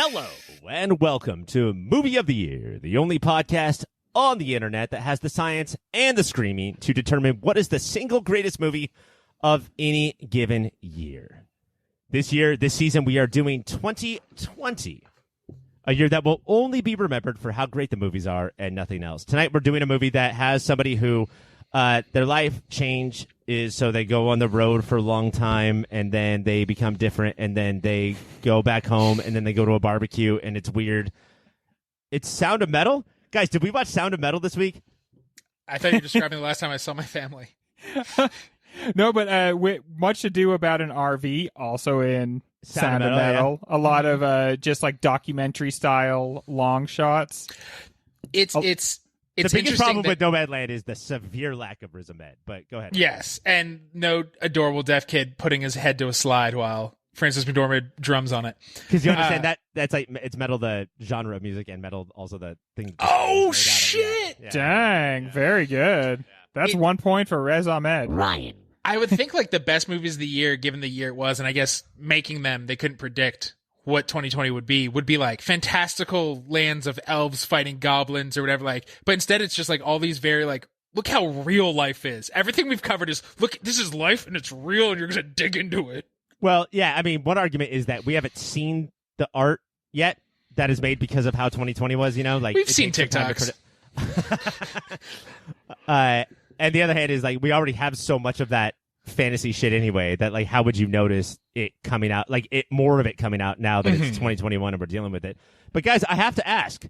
Hello and welcome to Movie of the Year, the only podcast on the internet that has the science and the screaming to determine what is the single greatest movie of any given year. This season, we are doing 2020, a year that will only be remembered for how great the movies are and nothing else. Tonight, we're doing a movie that has somebody who their life change is so they go on the road for a long time and then they become different and then they go back home and then they go to a barbecue and it's weird. It's Sound of Metal. Guys, did we watch Sound of Metal this week? I thought you were describing the last time I saw my family. No, but Much Ado About an RV, also in Sound of Metal. Yeah. A lot of just like documentary style long shots. It's the biggest problem with Nomadland is the severe lack of Riz Ahmed, but go ahead. Yes, and no adorable deaf kid putting his head to a slide while Francis McDormand drums on it. Because you understand that's like it's metal, the genre of music, and metal also the thing. Oh shit! Yeah. Dang, very good. Yeah. That's 1 point for Riz Ahmed. Ryan. I would think like the best movies of the year, given the year it was, and I guess making them, they couldn't predict what 2020 would be like fantastical lands of elves fighting goblins or whatever, like, but instead it's just like all these very like, look how real life is. Everything we've covered is, look, this is life and it's real and you're going to dig into it. Well, yeah, I mean, one argument is that we haven't seen the art yet that is made because of how 2020 was, you know? Like we've seen TikToks. And the other hand is like, we already have so much of that fantasy shit anyway that like how would you notice it coming out, like it more of it coming out now that it's 2021 and we're dealing with it. But guys, I have to ask,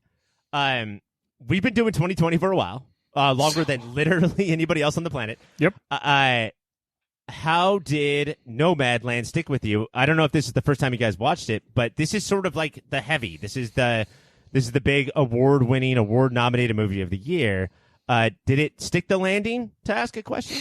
we've been doing 2020 for a while, longer than literally anybody else on the planet. Yep. How did Nomadland stick with you? I don't know if this is the first time you guys watched it, but this is sort of like the heavy, this is the big award-winning, award-nominated movie of the year. Did it stick the landing, to ask a question?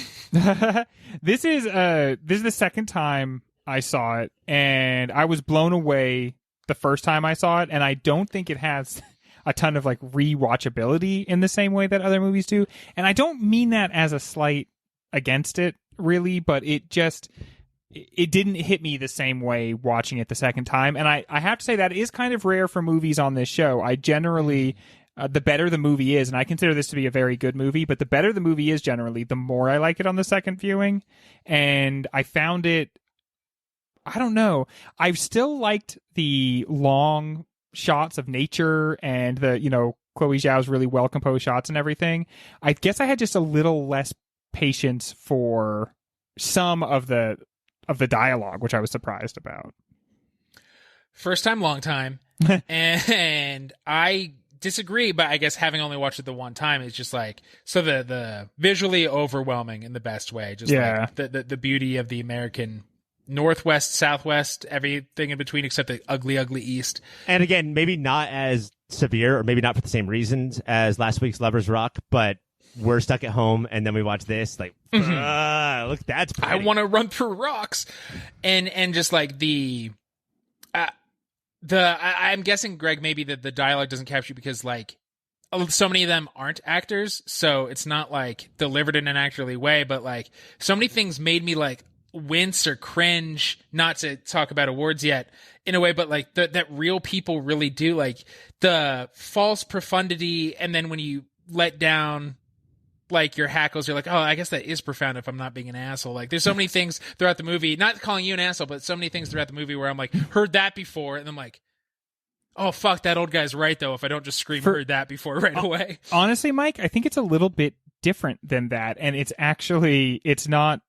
This is the second time I saw it, and I was blown away the first time I saw it, and I don't think it has a ton of like rewatchability in the same way that other movies do. And I don't mean that as a slight against it, really, but it didn't hit me the same way watching it the second time. And I have to say that is kind of rare for movies on this show. I generally... the better the movie is, and I consider this to be a very good movie, but the better the movie is generally, the more I like it on the second viewing. And I found it, I don't know, I've still liked the long shots of nature and the, you know, Chloe Zhao's really well-composed shots and everything. I guess I had just a little less patience for some of the dialogue, which I was surprised about. First time, long time. And I disagree, but I guess having only watched it the one time is just like, so the visually overwhelming in the best way, just like the beauty of the American Northwest, Southwest, everything in between except the ugly East. And again, maybe not as severe or maybe not for the same reasons as last week's Lovers Rock, but we're stuck at home and then we watch this like look, that's pretty. I want to run through rocks. And just like I'm guessing, Greg, maybe the dialogue doesn't capture you because, like, so many of them aren't actors, so it's not, like, delivered in an actorly way, but, like, so many things made me, like, wince or cringe, not to talk about awards yet, in a way, but, like, that real people really do, like, the false profundity, and then when you let down, like, your hackles, you're like, oh, I guess that is profound if I'm not being an asshole. Like, there's so many things throughout the movie, not calling you an asshole, but so many things throughout the movie where I'm like, heard that before, and I'm like, oh, fuck, that old guy's right, though, if I don't just scream heard that before right away. Honestly, Mike, I think it's a little bit different than that, and it's not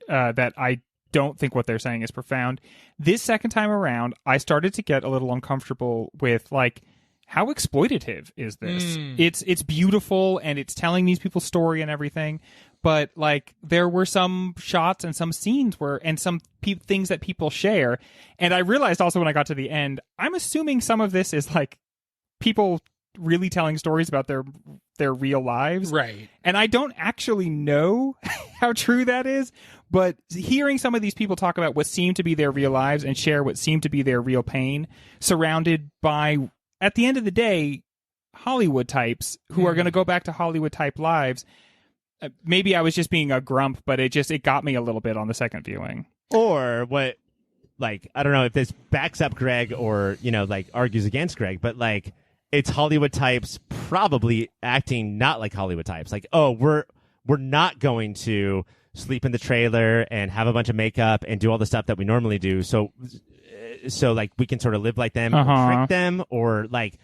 that I don't think what they're saying is profound. This second time around, I started to get a little uncomfortable with, like, how exploitative is this? It's beautiful and it's telling these people's story and everything, but like there were some shots and some scenes and some things that people share, and I realized also when I got to the end, I'm assuming some of this is like people really telling stories about their real lives, right? And I don't actually know how true that is, but hearing some of these people talk about what seemed to be their real lives and share what seemed to be their real pain, surrounded by, at the end of the day, Hollywood types who are going to go back to Hollywood type lives. Maybe I was just being a grump, but it got me a little bit on the second viewing. Or what like, I don't know if this backs up Greg or, like argues against Greg, but like it's Hollywood types probably acting not like Hollywood types. Like, oh, we're not going to sleep in the trailer and have a bunch of makeup and do all the stuff that we normally do. So like we can sort of live like them, or trick them, or like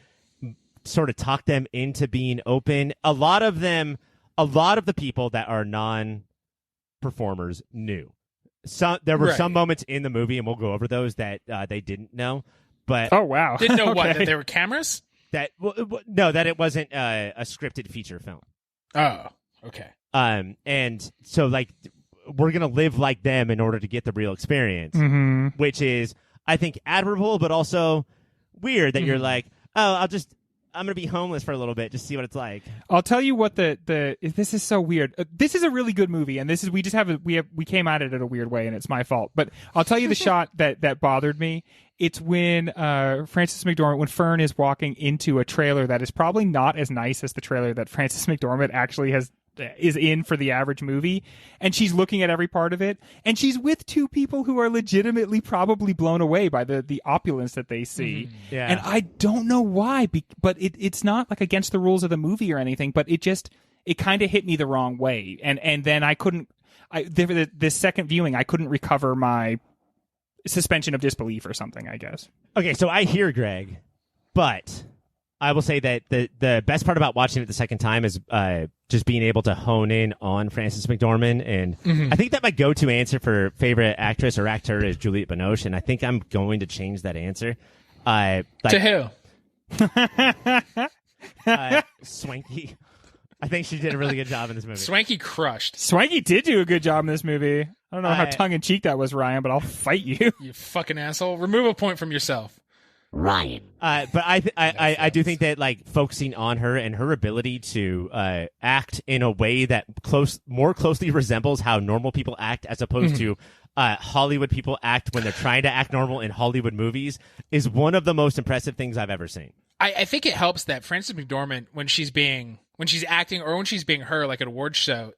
sort of talk them into being open. A lot of the people that are non-performers knew. There were some moments in the movie, and we'll go over those, that they didn't know. But oh wow, didn't know what, that there were cameras? That it wasn't a scripted feature film. Oh, okay. And so like we're gonna live like them in order to get the real experience, which is, I think, admirable, but also weird that you're like, oh, I'm gonna be homeless for a little bit, just see what it's like. I'll tell you what this is so weird. This is a really good movie, and this is we came at it in a weird way, and it's my fault. But I'll tell you the shot that bothered me. It's when Frances McDormand, when Fern is walking into a trailer that is probably not as nice as the trailer that Frances McDormand actually is in for the average movie, and she's looking at every part of it, and she's with two people who are legitimately probably blown away by the opulence that they see. Yeah. And I don't know why, but it's not like against the rules of the movie or anything, but it kind of hit me the wrong way, and then this second viewing I couldn't recover my suspension of disbelief or something, I guess. Okay, so I hear Greg, but I will say that the best part about watching it the second time is just being able to hone in on Frances McDormand. And I think that my go-to answer for favorite actress or actor is Juliette Binoche, and I think I'm going to change that answer. To who? Swanky. I think she did a really good job in this movie. Swanky crushed. Swanky did do a good job in this movie. I don't know how tongue-in-cheek that was, Ryan, but I'll fight you. You fucking asshole. Remove a point from yourself. Ryan. But I do think that like focusing on her and her ability to act in a way that more closely resembles how normal people act as opposed to Hollywood people act when they're trying to act normal in Hollywood movies is one of the most impressive things I've ever seen. I think it helps that Frances McDormand, when she's acting or when she's being her like at an awards show,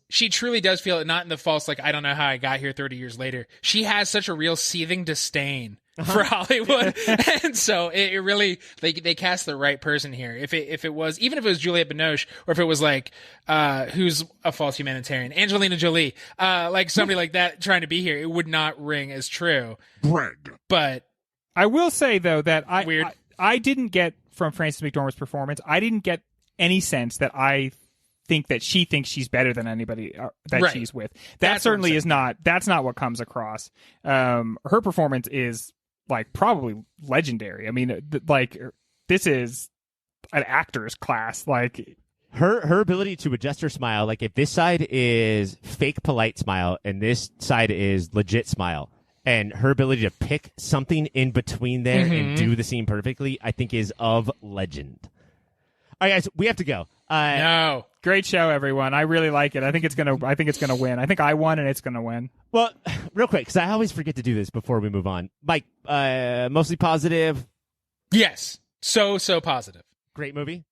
she truly does feel it, not in the false like I don't know how I got here 30 years later. She has such a real seething disdain for Hollywood, and so it really they cast the right person here. If it was Juliette Binoche, or if it was like who's a false humanitarian, Angelina Jolie, like somebody like that trying to be here, it would not ring as true. Greg. But I will say though that I didn't get from Frances McDormand's performance, I didn't get any sense that I think that she thinks she's better than anybody that she's with. That certainly is not. That's not what comes across. Her performance is like probably legendary. I mean, this is an actor's class. Like her ability to adjust her smile. Like if this side is fake polite smile and this side is legit smile, and her ability to pick something in between there and do the scene perfectly, I think is of legend. All right, guys, we have to go. No. Great show, everyone. I really like it. I think it's gonna win. I think I won, and it's gonna win. Well, real quick, because I always forget to do this before we move on. Mike, mostly positive. Yes, so positive. Great movie.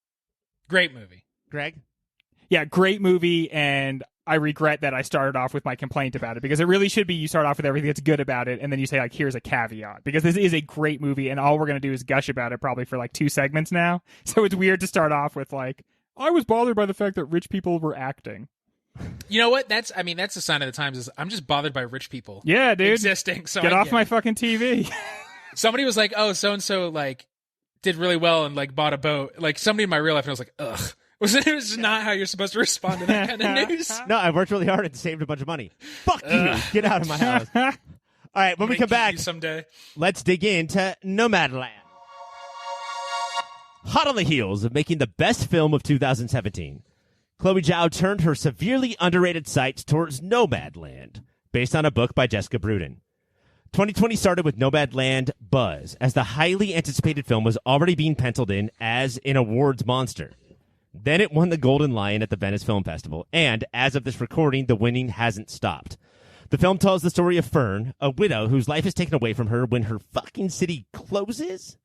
Great movie. Greg. Yeah, great movie, and I regret that I started off with my complaint about it, because it really should be you start off with everything that's good about it, and then you say, like, here's a caveat, because this is a great movie, and all we're going to do is gush about it probably for, like, 2 segments now. So it's weird to start off with, like, I was bothered by the fact that rich people were acting. You know what? That's a sign of the times. Is I'm just bothered by rich people. Yeah, dude. Existing. So Get off my fucking TV. Somebody was like, oh, so-and-so, like, did really well and, like, bought a boat. Like, somebody in my real life, and I was like, ugh. It was not how you're supposed to respond to that kind of news. No, I worked really hard and saved a bunch of money. Fuck you. Get out of my house. All right, when we come back, someday, let's dig into Nomadland. Hot on the heels of making the best film of 2017, Chloe Zhao turned her severely underrated sights towards Nomadland, based on a book by Jessica Bruden. 2020 started with Nomadland buzz, as the highly anticipated film was already being penciled in as an awards monster. Then it won the Golden Lion at the Venice Film Festival, and as of this recording, the winning hasn't stopped. The film tells the story of Fern, a widow whose life is taken away from her when her fucking city closes.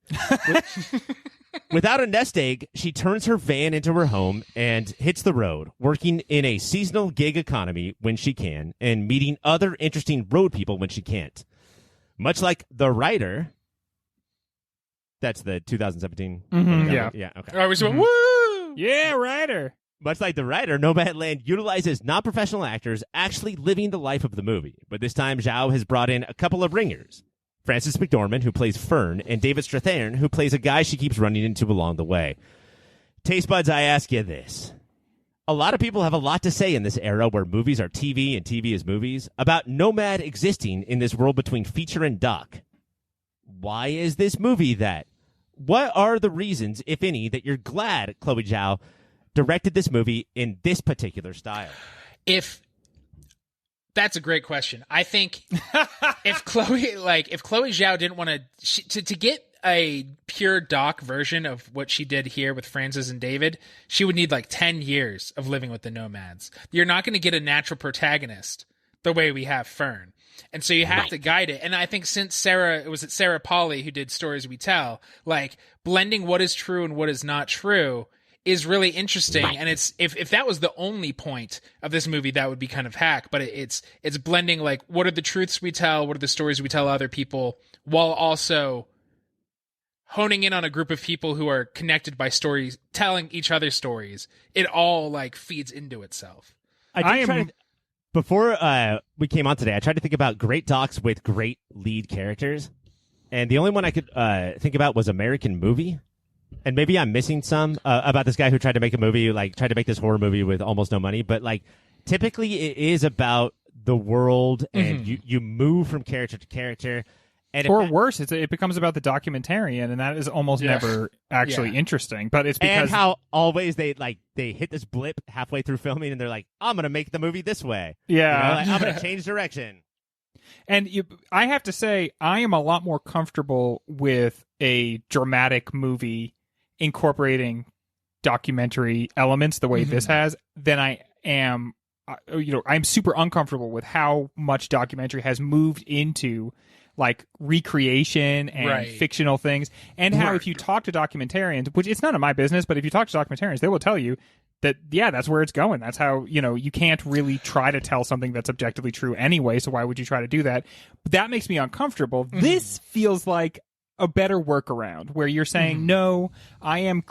Without a nest egg, she turns her van into her home and hits the road, working in a seasonal gig economy when she can, and meeting other interesting road people when she can't. Much like the writer, that's the 2017. Yeah. Okay. I was woo! Yeah, writer. Much like the writer, Nomadland utilizes non-professional actors actually living the life of the movie. But this time, Zhao has brought in a couple of ringers. Frances McDormand, who plays Fern, and David Strathairn, who plays a guy she keeps running into along the way. Taste buds, I ask you this. A lot of people have a lot to say in this era where movies are TV and TV is movies about Nomad existing in this world between feature and doc. Why is this movie that? What are the reasons, if any, that you're glad Chloe Zhao directed this movie in this particular style? That's a great question. I think if Chloe Zhao didn't want to get a pure doc version of what she did here with Francis and David, she would need like 10 years of living with the Nomads. You're not going to get a natural protagonist the way we have Fern. And so you have to guide it. And I think since Sarah Polley who did Stories We Tell, like blending what is true and what is not true is really interesting. Right. And it's if that was the only point of this movie, that would be kind of hack. But it's blending like what are the truths we tell, what are the stories we tell other people, while also honing in on a group of people who are connected by stories, telling each other stories. It all like feeds into itself. Before we came on today, I tried to think about great docs with great lead characters, and the only one I could think about was American Movie. And maybe I'm missing some about this guy who tried to make a movie, like tried to make this horror movie with almost no money. But like typically it is about the world, and you move from character to character. And worse, it becomes about the documentarian, and that is almost never actually interesting. But it's because and how always they hit this blip halfway through filming, and they're like, "I'm gonna make the movie this way." Yeah, I'm gonna change direction. And I have to say, I am a lot more comfortable with a dramatic movie incorporating documentary elements the way this has than I am. I'm super uncomfortable with how much documentary has moved into like recreation and fictional things, and how if you talk to documentarians, which it's none of my business, but if you talk to documentarians, they will tell you that, that's where it's going. That's how, you can't really try to tell something that's objectively true anyway, so why would you try to do that? But that makes me uncomfortable. This feels like a better workaround where you're saying, no, I am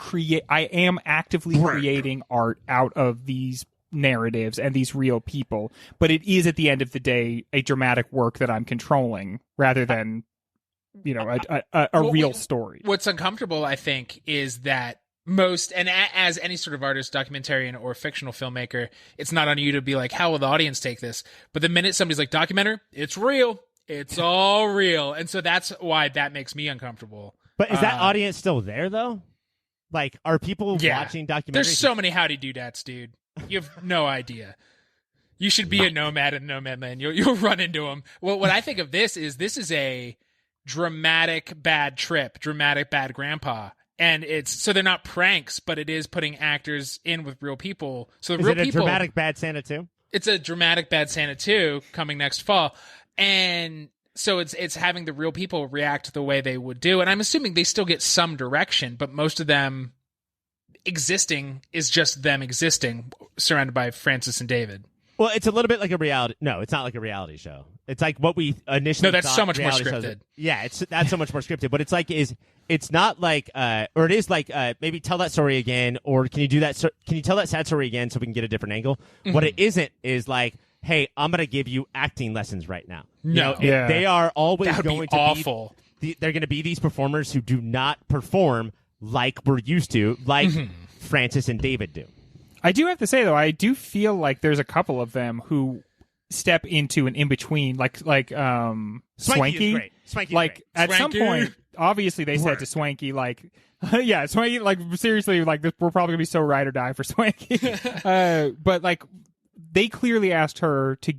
actively creating art out of these narratives and these real people, but it is at the end of the day a dramatic work that I'm controlling rather than a real story. What's uncomfortable, I think, is that as any sort of artist, documentarian or fictional filmmaker, it's not on you to be like, how will the audience take this? But the minute somebody's like, documentary, it's real, it's all real. And so that's why that makes me uncomfortable. But is that audience still there though? Like, are people watching documentaries? There's so many howdy do-dats, dude. You have no idea. You should be a nomad in Nomadland. You'll run into them. Well, what I think of this is a dramatic bad trip, dramatic bad grandpa, and so they're not pranks, but it is putting actors in with real people. So the real people. Is it a dramatic bad Santa 2? It's a dramatic bad Santa 2 coming next fall, and so it's having the real people react the way they would do, and I'm assuming they still get some direction, but most of them existing is just them existing surrounded by Francis and David. Well, it's a little bit like a reality. No, it's not like a reality show. It's like what we initially. No, that's so much more scripted. Shows. Yeah, that's so much more scripted. But it's like it's not like or it is like maybe tell that story again, or can you do that? Can you tell that sad story again so we can get a different angle? What it isn't is like, hey, I'm gonna give you acting lessons right now. They are always going to be awful. They're going to be these performers who do not perform like we're used to, like Francis and David do. I do have to say, though, I do feel like there's a couple of them who step into an in-between, like Swanky. Is great. Swanky like, great. At some point, obviously, they said to Swanky, like, Swanky, like, seriously, like, we're probably going to be so ride or die for Swanky. But, like, they clearly asked her to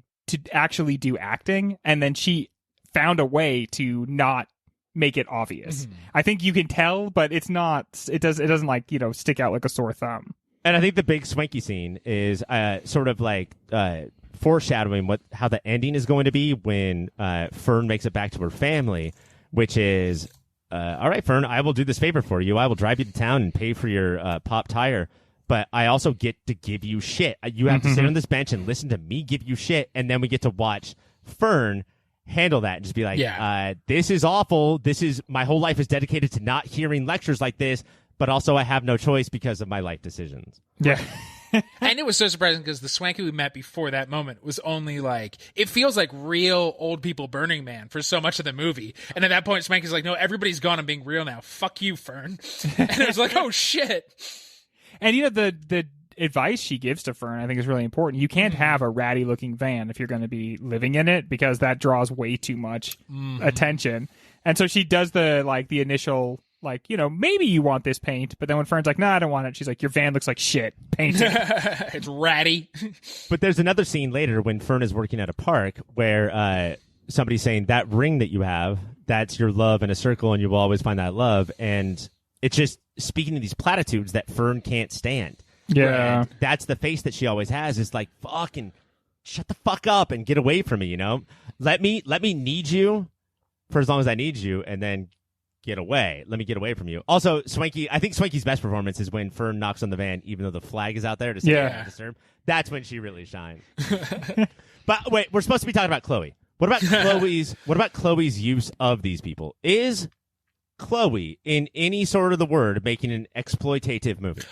actually do acting, and then she found a way to not make it obvious. I think you can tell, but it doesn't like, stick out like a sore thumb. And I think the big Swanky scene is sort of like foreshadowing how the ending is going to be when Fern makes it back to her family, which is, all right, Fern, I will do this favor for you. I will drive you to town and pay for your pop tire, but I also get to give you shit. You have to sit on this bench and listen to me give you shit, and then we get to watch Fern handle that and just be like, this is awful. My whole life is dedicated to not hearing lectures like this, but also I have no choice because of my life decisions. Yeah. And it was so surprising because the Swanky we met before that moment was only like, it feels like real old people Burning Man for so much of the movie. And at that point, Swanky's like, no, everybody's gone. I'm being real now. Fuck you, Fern. And it was like, oh shit. And the advice she gives to Fern, I think, is really important. You can't have a ratty looking van if you're going to be living in it because that draws way too much attention. And so she does the initial, maybe you want this paint, but then when Fern's like, no, I don't want it, she's like, your van looks like shit. Paint it. It's ratty. But there's another scene later when Fern is working at a park where somebody's saying that ring that you have, that's your love in a circle and you will always find that love. And it's just speaking to these platitudes that Fern can't stand. Yeah. And that's the face that she always has, is like, fucking shut the fuck up and get away from me, Let me need you for as long as I need you, and then get away. Let me get away from you. Also, I think Swanky's best performance is when Fern knocks on the van, even though the flag is out there to disturb. That's when she really shines. But wait, we're supposed to be talking about Chloe. What about Chloe's use of these people? Is Chloe, in any sort of the word, making an exploitative movie?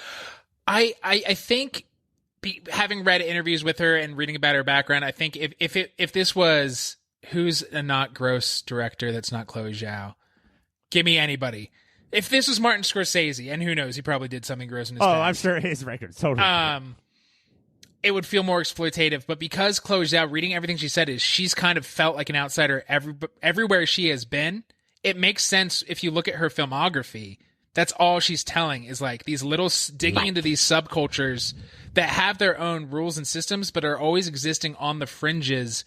I think, having read interviews with her and reading about her background, I think if this was, who's a not gross director that's not Chloe Zhao? Give me anybody. If this was Martin Scorsese, and who knows, he probably did something gross in his past. I'm sure his record's totally it would feel more exploitative. But because Chloe Zhao, reading everything she said, is she's kind of felt like an outsider everywhere she has been, it makes sense if you look at her filmography. That's all she's telling, is like these little digging into these subcultures that have their own rules and systems, but are always existing on the fringes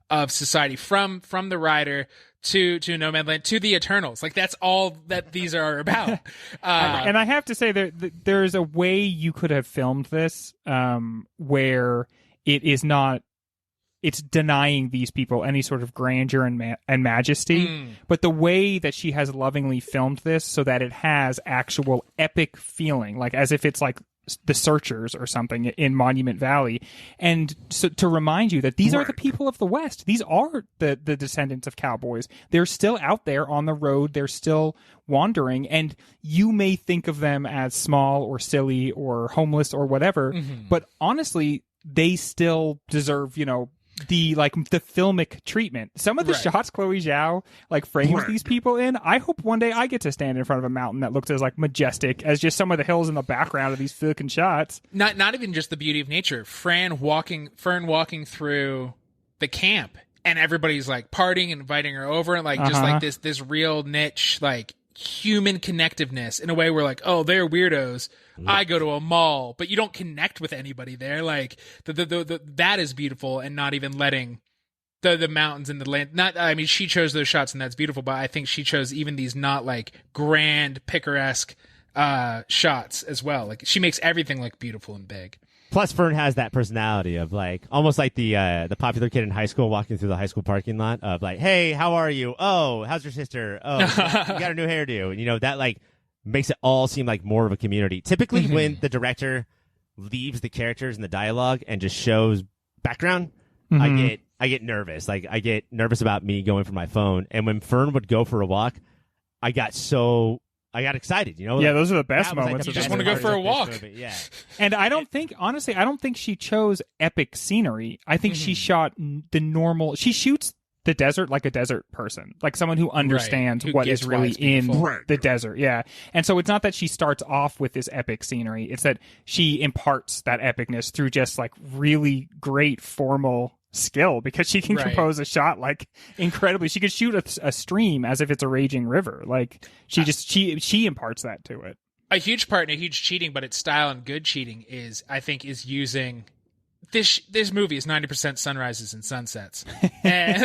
of society, from the writer to Nomadland to the Eternals. Like, that's all that these are about. And I have to say there's a way you could have filmed this where it is not, it's denying these people any sort of grandeur and majesty. But the way that she has lovingly filmed this so that it has actual epic feeling, like as if it's like The Searchers or something in Monument Valley. And so to remind you that these are the people of the West. These are the descendants of cowboys. They're still out there on the road. They're still wandering. And you may think of them as small or silly or homeless or whatever. But honestly, they still deserve, the filmic treatment. Some of the shots Chloe Zhao frames these people in, I hope one day I get to stand in front of a mountain that looks as majestic as just some of the hills in the background of these fucking shots. Not even just the beauty of nature. Fern walking through the camp, and everybody's partying and inviting her over, and just this real niche human connectiveness in a way where oh, they're weirdos. I go to a mall, but you don't connect with anybody there. That is beautiful, and not even letting the mountains and the land. She chose those shots, and that's beautiful. But I think she chose even these not grand picaresque shots as well. She makes everything look beautiful and big. Plus, Fern has that personality of almost like the popular kid in high school walking through the high school parking lot of hey, how are you? Oh, how's your sister? Oh, you got a new hairdo, and that makes it all seem like more of a community. Typically, when the director leaves the characters and the dialogue and just shows background, I get nervous. I get nervous about me going for my phone. And when Fern would go for a walk, I got excited, Yeah, those are the best moments. You just want to go for a walk. Yeah. And I don't think she chose epic scenery. I think she shot the normal. She shoots the desert like a desert person, like someone who understands what is really in the desert. Yeah. And so it's not that she starts off with this epic scenery. It's that she imparts that epicness through just really great formal skill, because she can compose a shot incredibly. She could shoot a stream as if it's a raging river. She imparts that to it. A huge part and a huge cheating, but it's style and good cheating is using this movie is 90% sunrises and sunsets. And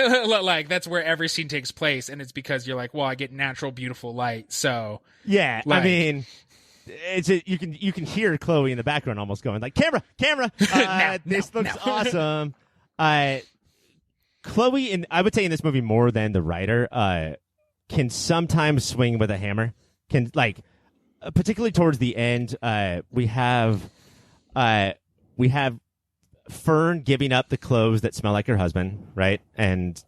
that's where every scene takes place, and it's because you're well, I get natural beautiful light. So yeah, you can hear Chloe in the background almost going camera, this looks awesome. Chloe, and I would say in this movie more than the writer, can sometimes swing with a hammer. Can particularly towards the end, we have Fern giving up the clothes that smell like her husband, right? And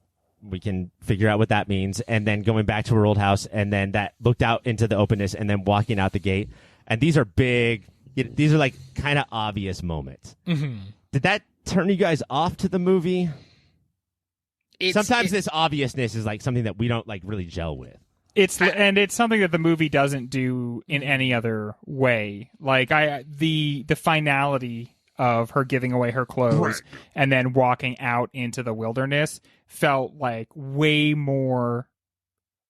we can figure out what that means. And then going back to her old house, and then that looked out into the openness, and then walking out the gate. And these are big. These are like kind of obvious moments. Mm-hmm. Did that turn you guys off to the movie? Sometimes this obviousness is like something that we don't like really gel with. It's something that the movie doesn't do in any other way. Like the finality of her giving away her clothes and then walking out into the wilderness felt like way more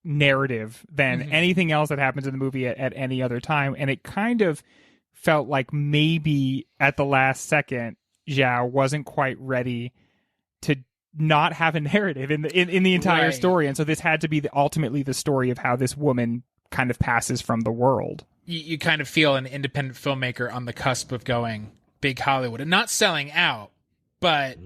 narrative than anything else that happens in the movie at any other time. And it kind of felt like maybe at the last second, Zhao wasn't quite ready to not have a narrative in the entire story. And so this had to be ultimately the story of how this woman kind of passes from the world. You kind of feel an independent filmmaker on the cusp of going big Hollywood and not selling out, but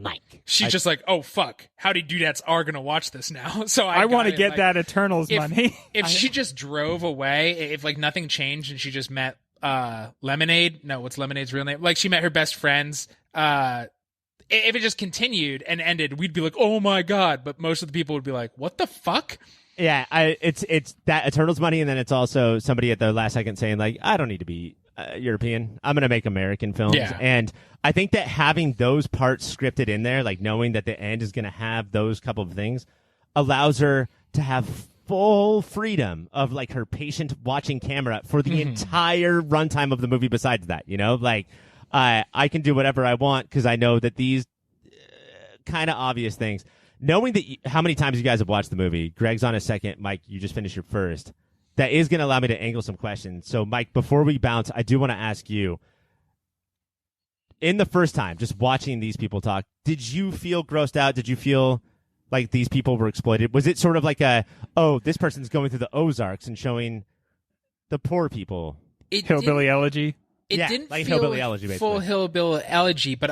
she's just like, oh, fuck, Howdy Doodads are going to watch this now. So I want to get that Eternals money. If she just drove away, if like nothing changed and she just met Lemonade, no, what's Lemonade's real name? Like she met her best friends, if it just continued and ended, we'd be like, oh my God. But most of the people would be like, what the fuck? Yeah, it's that Eternals money, and then it's also somebody at the last second saying like, I don't need to be European. I'm going to make American films. Yeah. And I think that having those parts scripted in there, like knowing that the end is going to have those couple of things, allows her to have full freedom of like her patient watching camera for the entire runtime of the movie. Besides that, like I can do whatever I want because I know that these kind of obvious things. Knowing that how many times you guys have watched the movie, Greg's on his second, Mike, you just finished your first. That is going to allow me to angle some questions. So, Mike, before we bounce, I do want to ask you, in the first time, just watching these people talk, did you feel grossed out? Did you feel like these people were exploited? Was it sort of like this person's going through the Ozarks and showing the poor people? Hillbilly elegy? It didn't like feel hillbilly elegy, basically. Full hillbilly elegy, but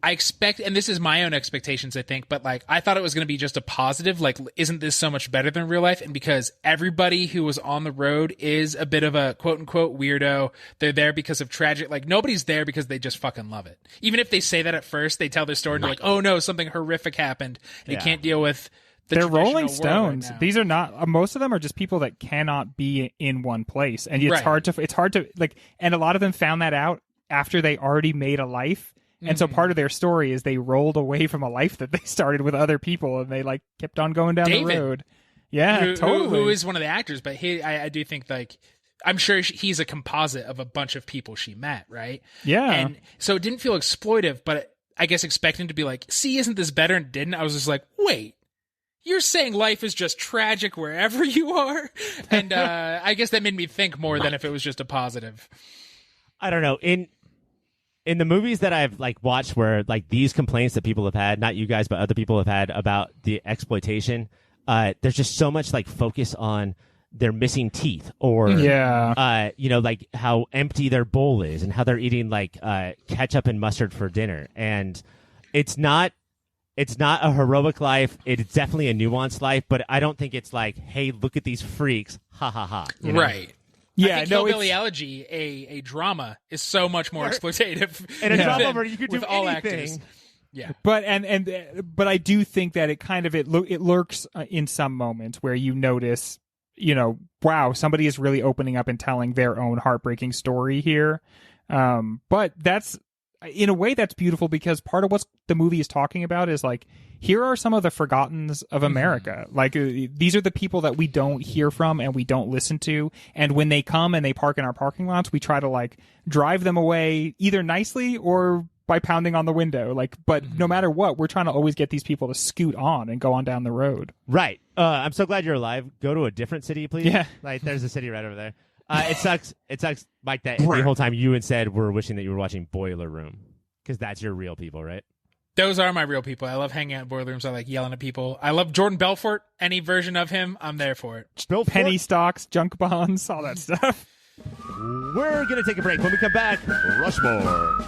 I expect, and this is my own expectations, I think, but like I thought it was going to be just a positive, like isn't this so much better than real life? And because everybody who was on the road is a bit of a quote unquote weirdo, they're there because of tragic, like nobody's there because they just fucking love it. Even if they say that at first, they tell their story and they're like, oh no, something horrific happened and you can't deal with they're Rolling Stones. These are not, most of them are just people that cannot be in one place. And it's hard to like, and a lot of them found that out after they already made a life. And so part of their story is they rolled away from a life that they started with other people and they like kept on going down the road. Yeah, totally. Who is one of the actors, but I do think like, I'm sure he's a composite of a bunch of people she met, right? Yeah. And so it didn't feel exploitive, but I guess expecting to be like, see, isn't this better? And didn't. I was just like, wait, you're saying life is just tragic wherever you are? And I guess that made me think more than if it was just a positive. I don't know. In the movies that I've like watched where like these complaints that people have had, not you guys, but other people have had about the exploitation, there's just so much like focus on their missing teeth or, like how empty their bowl is and how they're eating like ketchup and mustard for dinner. And it's not a heroic life. It's definitely a nuanced life, but I don't think it's like, hey, look at these freaks. Ha ha ha. Right. Yeah, I think Hillbilly Elegy, a drama, is so much more exploitative. And a drama where you could do all anything. Actors. Yeah, but but I do think that it lurks in some moments where you notice, wow, somebody is really opening up and telling their own heartbreaking story here. But that's in a way that's beautiful because part of what the movie is talking about is like, here are some of the forgottens of America. Like these are the people that we don't hear from and we don't listen to. And when they come and they park in our parking lots, we try to like drive them away either nicely or by pounding on the window. Like, but no matter what, we're trying to always get these people to scoot on and go on down the road. Right. I'm so glad you're alive. Go to a different city, please. Yeah. Like there's a city right over there. It sucks, Mike, that the whole time you instead were wishing that you were watching Boiler Room because that's your real people, right? Those are my real people. I love hanging out in boiler rooms. I like yelling at people. I love Jordan Belfort. Any version of him, I'm there for it. Penny stocks, junk bonds, all that stuff. We're going to take a break. When we come back, Rushmore.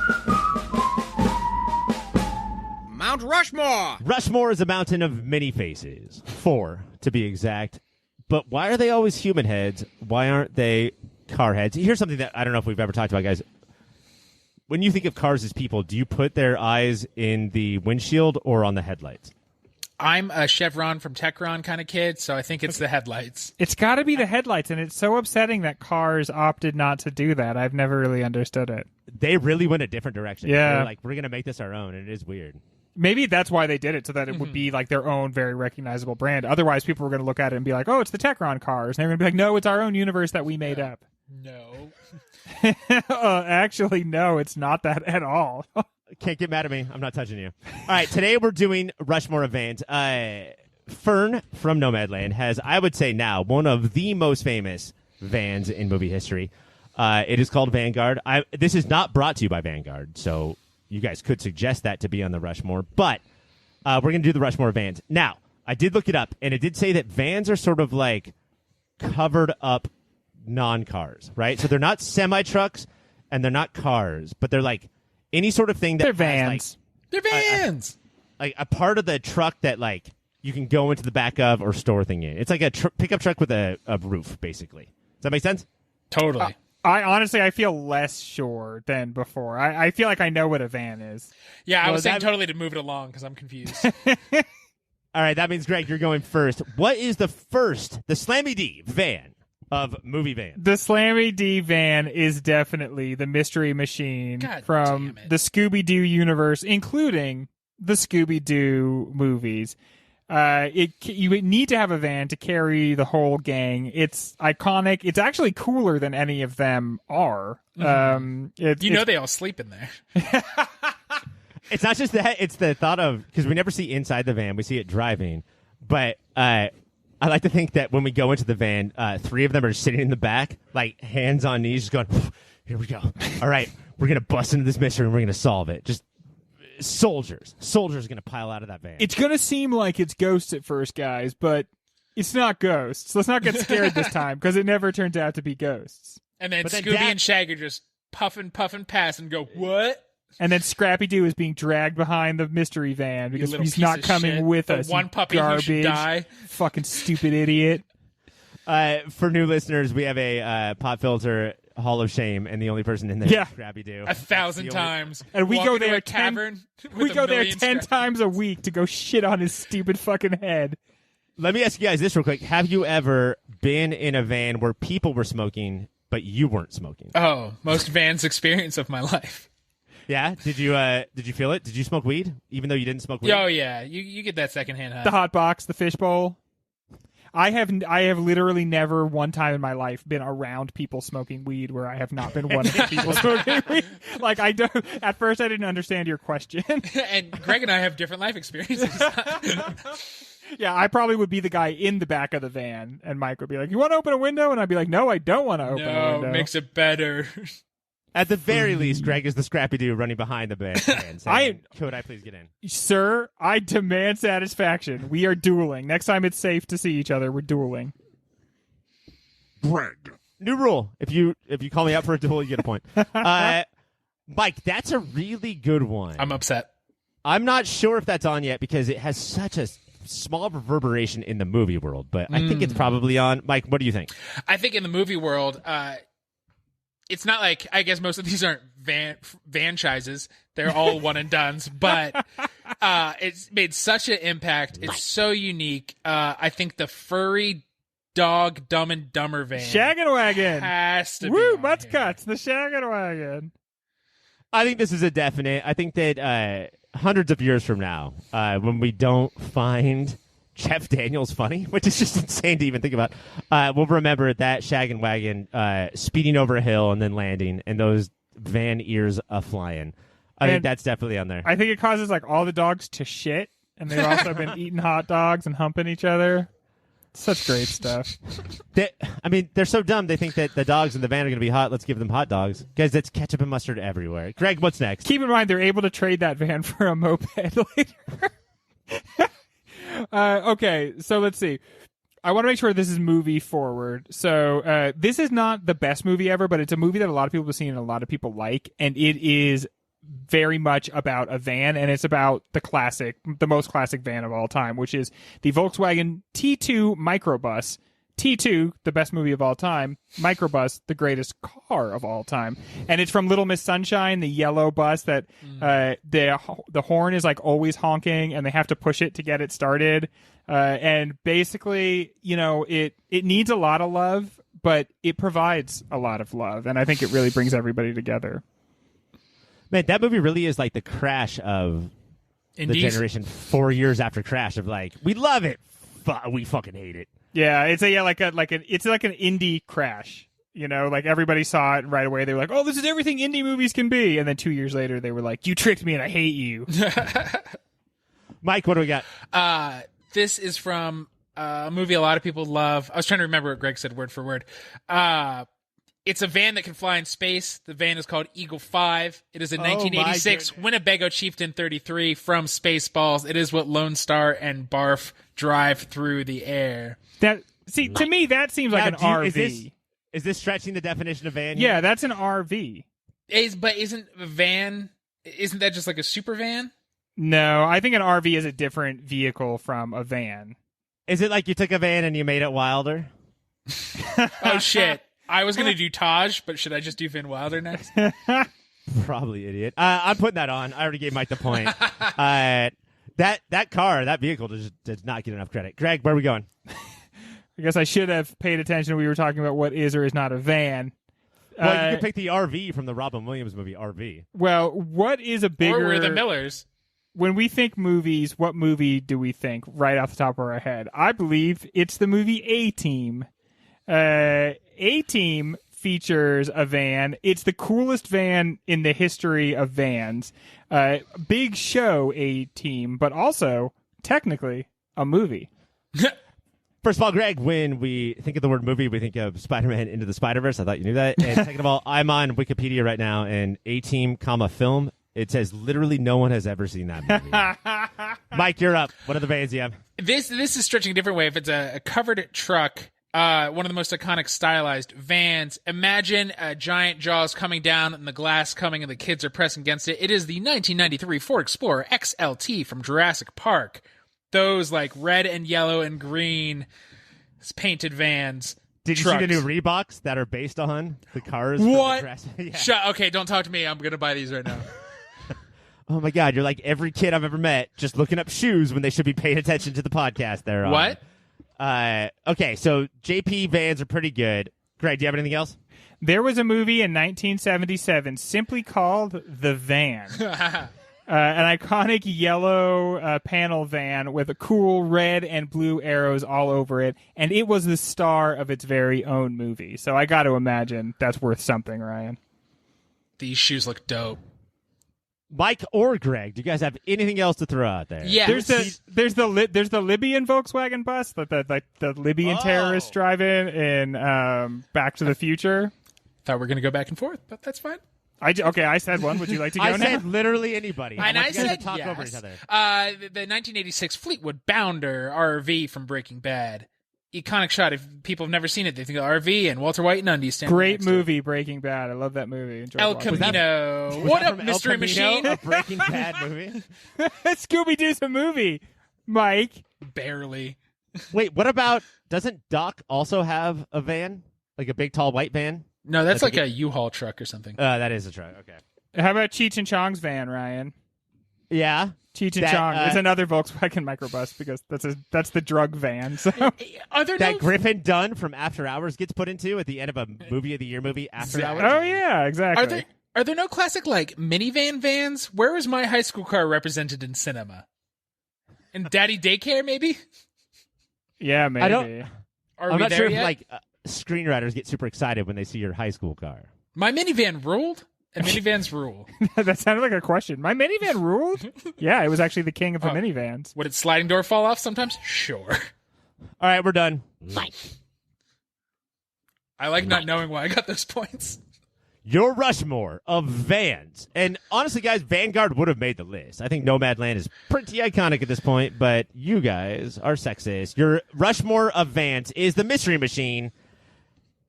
Mount Rushmore! Rushmore is a mountain of many faces. 4, to be exact. But why are they always human heads? Why aren't they car heads? Here's something that I don't know if we've ever talked about, guys. When you think of cars as people, do you put their eyes in the windshield or on the headlights? I'm a Chevron from Techron kind of kid, so I think it's the headlights. It's got to be the headlights, and it's so upsetting that cars opted not to do that. I've never really understood it. They really went a different direction. Yeah. They're like, we're going to make this our own, and it is weird. Maybe that's why they did it, so that it would be like their own very recognizable brand. Otherwise, people were going to look at it and be like, oh, it's the Techron cars. And they're going to be like, no, it's our own universe that we made up. No. Actually, no, it's not that at all. Can't get mad at me. I'm not touching you. All right, today we're doing Rushmore of vans. Fern from Nomadland has, I would say now, one of the most famous vans in movie history. It is called Vanguard. This is not brought to you by Vanguard, so you guys could suggest that to be on the Rushmore, but we're going to do the Rushmore of vans. Now, I did look it up, and it did say that vans are sort of like covered up non-cars, right? So they're not semi-trucks, and they're not cars, but they're like any sort of thing that They're vans. They're vans. Like a part of the truck that like you can go into the back of or store thing in. It's like a pickup truck with a roof, basically. Does that make sense? Totally. I feel less sure than before. I feel like I know what a van is. Yeah, I was saying totally to move it along because I'm confused. All right, that means, Greg, you're going first. What is the Slammy D van of movie van? The Slammy D van is definitely the Mystery Machine from the Scooby-Doo universe, including the Scooby-Doo movies. You need to have a van to carry the whole gang. It's iconic. It's actually cooler than any of them are. Mm-hmm. They all sleep in there. It's not just that. It's the thought of, because we never see inside the van. We see it driving. But I like to think that when we go into the van, three of them are sitting in the back, like hands on knees, just going, here we go. All right, we're going to bust into this mystery and we're going to solve it. Just soldiers are going to pile out of that van. It's going to seem like it's ghosts at first, guys, but it's not ghosts. Let's not get scared this time, because it never turns out to be ghosts. And then Scooby and Shaggy just puffing past and go, what? And then Scrappy-Doo is being dragged behind the mystery van because he's not coming with us. One puppy who should die. Fucking stupid idiot. For new listeners, we have a pop filter Hall of Shame, and the only person in there is Scrappy-Doo. 1,000 times. And we go there tavern. We go there 10 times a week to go shit on his stupid fucking head. Let me ask you guys this real quick. Have you ever been in a van where people were smoking, but you weren't smoking? Oh, most vans experience of my life. Yeah? Did you feel it? Did you smoke weed, even though you didn't smoke weed? Oh, yeah. You get that secondhand high. The hot box, the fishbowl. I have literally never one time in my life been around people smoking weed where I have not been one of the people smoking weed. Like, at first I didn't understand your question. And Greg and I have different life experiences. Yeah, I probably would be the guy in the back of the van, and Mike would be like, you want to open a window? And I'd be like, no, I don't want to open a window. No, makes it better. At the very least, Greg is the Scrappy-Doo running behind the van saying, could I please get in? Sir, I demand satisfaction. We are dueling. Next time it's safe to see each other, we're dueling. Greg. New rule. If you call me out for a duel, you get a point. Mike, that's a really good one. I'm upset. I'm not sure if that's on yet because it has such a small reverberation in the movie world, but I think it's probably on. Mike, what do you think? I think in the movie world, it's not like, I guess most of these aren't franchises. They're all one and dones, but it's made such an impact. It's so unique. I think the furry dog Dumb and Dumber van. Shaggin' Wagon. Has to Woo, be butts cuts. The Shaggin' Wagon. I think this is a definite. I think that hundreds of years from now, when we don't find Jeff Daniels funny, which is just insane to even think about, we'll remember that Shaggin' Wagon speeding over a hill and then landing, and those van ears a-flying. I think that's definitely on there. I think it causes like all the dogs to shit, and they've also been eating hot dogs and humping each other. Such great stuff. They're so dumb. They think that the dogs in the van are going to be hot. Let's give them hot dogs. Guys, that's ketchup and mustard everywhere. Greg, what's next? Keep in mind, they're able to trade that van for a moped later. Okay, so let's see. I want to make sure this is movie forward. So this is not the best movie ever, but it's a movie that a lot of people have seen and a lot of people like, and it is very much about a van, and it's about the most classic van of all time, which is the Volkswagen T2 microbus T2, the best movie of all time. Microbus, the greatest car of all time. And it's from Little Miss Sunshine, the yellow bus that the horn is like always honking, and they have to push it to get it started. And basically, it needs a lot of love, but it provides a lot of love, and I think it really brings everybody together. Man, that movie really is like the Crash of the generation 4 years after Crash of like, we love it, we fucking hate it. Yeah, it's like an indie Crash. Like everybody saw it and right away. They were like, "Oh, this is everything indie movies can be." And then 2 years later, they were like, "You tricked me, and I hate you." Mike, what do we got? This is from a movie a lot of people love. I was trying to remember what Greg said word for word. It's a van that can fly in space. The van is called Eagle 5. It is a 1986 Winnebago Chieftain 33 from Spaceballs. It is what Lone Star and Barf drive through the air. To me, that seems like an RV. Is this stretching the definition of van? Yeah, that's an RV. But isn't a van? Isn't that just like a super van? No, I think an RV is a different vehicle from a van. Is it like you took a van and you made it wilder? Oh shit! I was gonna do Taj, but should I just do Van Wilder next? Probably, idiot. I'm putting that on. I already gave Mike the point. That vehicle does not get enough credit. Greg, where are we going? I guess I should have paid attention when we were talking about what is or is not a van. Well, you can pick the RV from the Robin Williams movie, RV. Well, what is a bigger... Or we're the Millers. When we think movies, what movie do we think right off the top of our head? I believe it's the movie A-Team. A-Team features a van. It's the coolest van in the history of vans. Big show, A-Team, but also, technically, a movie. First of all, Greg, when we think of the word movie, we think of Spider-Man Into the Spider-Verse. I thought you knew that. And second of all, I'm on Wikipedia right now, and A-Team, film. It says literally no one has ever seen that movie. Mike, you're up. What other vans do you have? This is stretching a different way. If it's a covered truck, one of the most iconic stylized vans. Imagine a giant jaws coming down and the glass coming and the kids are pressing against it. It is the 1993 Ford Explorer XLT from Jurassic Park. Those like red and yellow and green painted vans. Did you see the new Reeboks that are based on the cars? What? Yeah. Okay, don't talk to me. I'm going to buy these right now. Oh my God, you're like every kid I've ever met just looking up shoes when they should be paying attention to the podcast there. What? Okay, so JP vans are pretty good. Greg, do you have anything else? There was a movie in 1977 simply called The Van. An iconic yellow panel van with a cool red and blue arrows all over it, and it was the star of its very own movie. So I got to imagine that's worth something, Ryan. These shoes look dope. Mike or Greg, do you guys have anything else to throw out there? Yeah, there's the Libyan Volkswagen bus that the Libyan terrorists drive in Back to the Future. Thought we were gonna go back and forth, but that's fine. I said one. Would you like to go now? I said literally anybody. And I said talk yes. over each other. The 1986 Fleetwood Bounder RV from Breaking Bad. Iconic shot. If people have never seen it, they think of RV and Walter White and Undy standing Great next to movie, Breaking Bad. I love that movie. El Camino. What up, Mystery Machine? A Breaking Bad movie? Scooby-Doo's a movie, Mike. Barely. Wait, what about, doesn't Doc also have a van? Like a big, tall, white van? No, that's like a U-Haul truck or something. That is a truck, okay. How about Cheech and Chong's van, Ryan? Yeah. Cheech and Chong. It's another Volkswagen microbus because that's the drug van. So Are there that Griffin Dunn from After Hours gets put into at the end of a movie of the year movie After Hours. Oh yeah, exactly. Are there no classic like minivan vans? Where was my high school car represented in cinema? In Daddy Daycare, maybe? Yeah, maybe. I'm not sure if screenwriters get super excited when they see your high school car. My minivan ruled. And minivans rule. That sounded like a question. My minivan ruled? Yeah, it was actually the king of the minivans. Would its sliding door fall off sometimes? Sure. All right, we're done. I like not knowing why I got those points. Your Rushmore of vans. And honestly, guys, Vanguard would have made the list. I think Nomadland is pretty iconic at this point, but you guys are sexist. Your Rushmore of vans is the Mystery Machine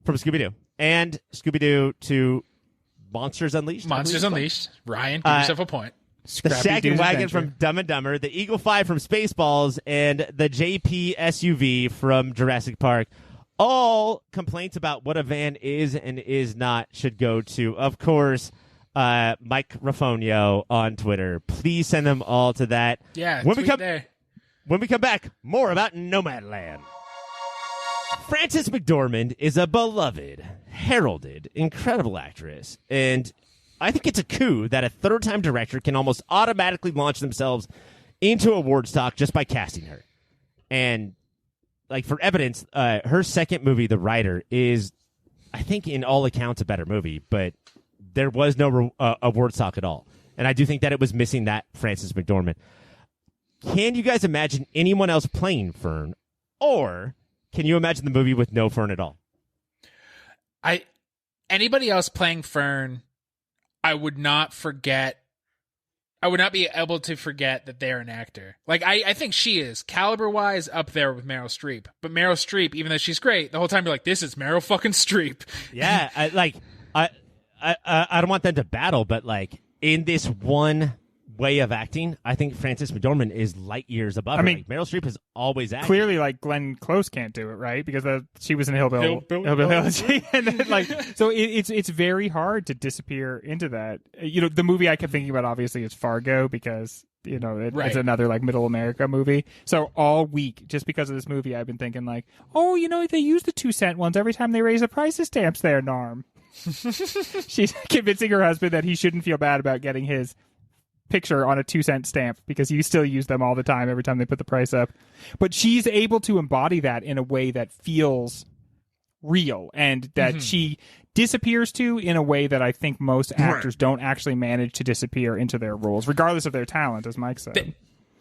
from Scooby-Doo. And Scooby-Doo to Monsters Unleashed. Monsters Unleashed. Ryan, give yourself a point. The Shaggy Wagon from Dumb and Dumber, the Eagle 5 from Spaceballs, and the JP SUV from Jurassic Park. all complaints about what a van is and is not should go to, of course, Mike Rafonio on Twitter. Please send them all to that. Yeah, when there. When we come back, more about Nomadland. Frances McDormand is a beloved, heralded, incredible actress, and I think it's a coup that a third-time director can almost automatically launch themselves into award stock just by casting her. And, like, for evidence, her second movie, The Writer, is, I think, in all accounts, a better movie, but there was no award stock at all. And I do think that it was missing that Frances McDormand. Can you guys imagine anyone else playing Fern, or can you imagine the movie with no Fern at all? Anybody else playing Fern, I would not be able to forget that they're an actor. Like, I think she is, caliber-wise, up there with Meryl Streep. But Meryl Streep, even though she's great, the whole time you're like, this is Meryl fucking Streep. Yeah, I don't want them to battle, but, like, in this one way of acting, I think Frances McDormand is light years above her. Like, Meryl Streep has always acted. Clearly, like, Glenn Close can't do it, right? Because she was in Hillbilly Elegy. And then, like, so it's very hard to disappear into that. You know, the movie I kept thinking about, obviously, is Fargo, because, you know, it's another, like, middle America movie. So all week, just because of this movie, I've been thinking, like, oh, you know, they use the 2-cent ones every time they raise the price of stamps there, Norm. She's convincing her husband that he shouldn't feel bad about getting his picture on a 2-cent stamp because you still use them all the time every time they put the price up. But she's able to embody that in a way that feels real and that she disappears to in a way that I think most actors don't actually manage to disappear into their roles, regardless of their talent, as Mike said.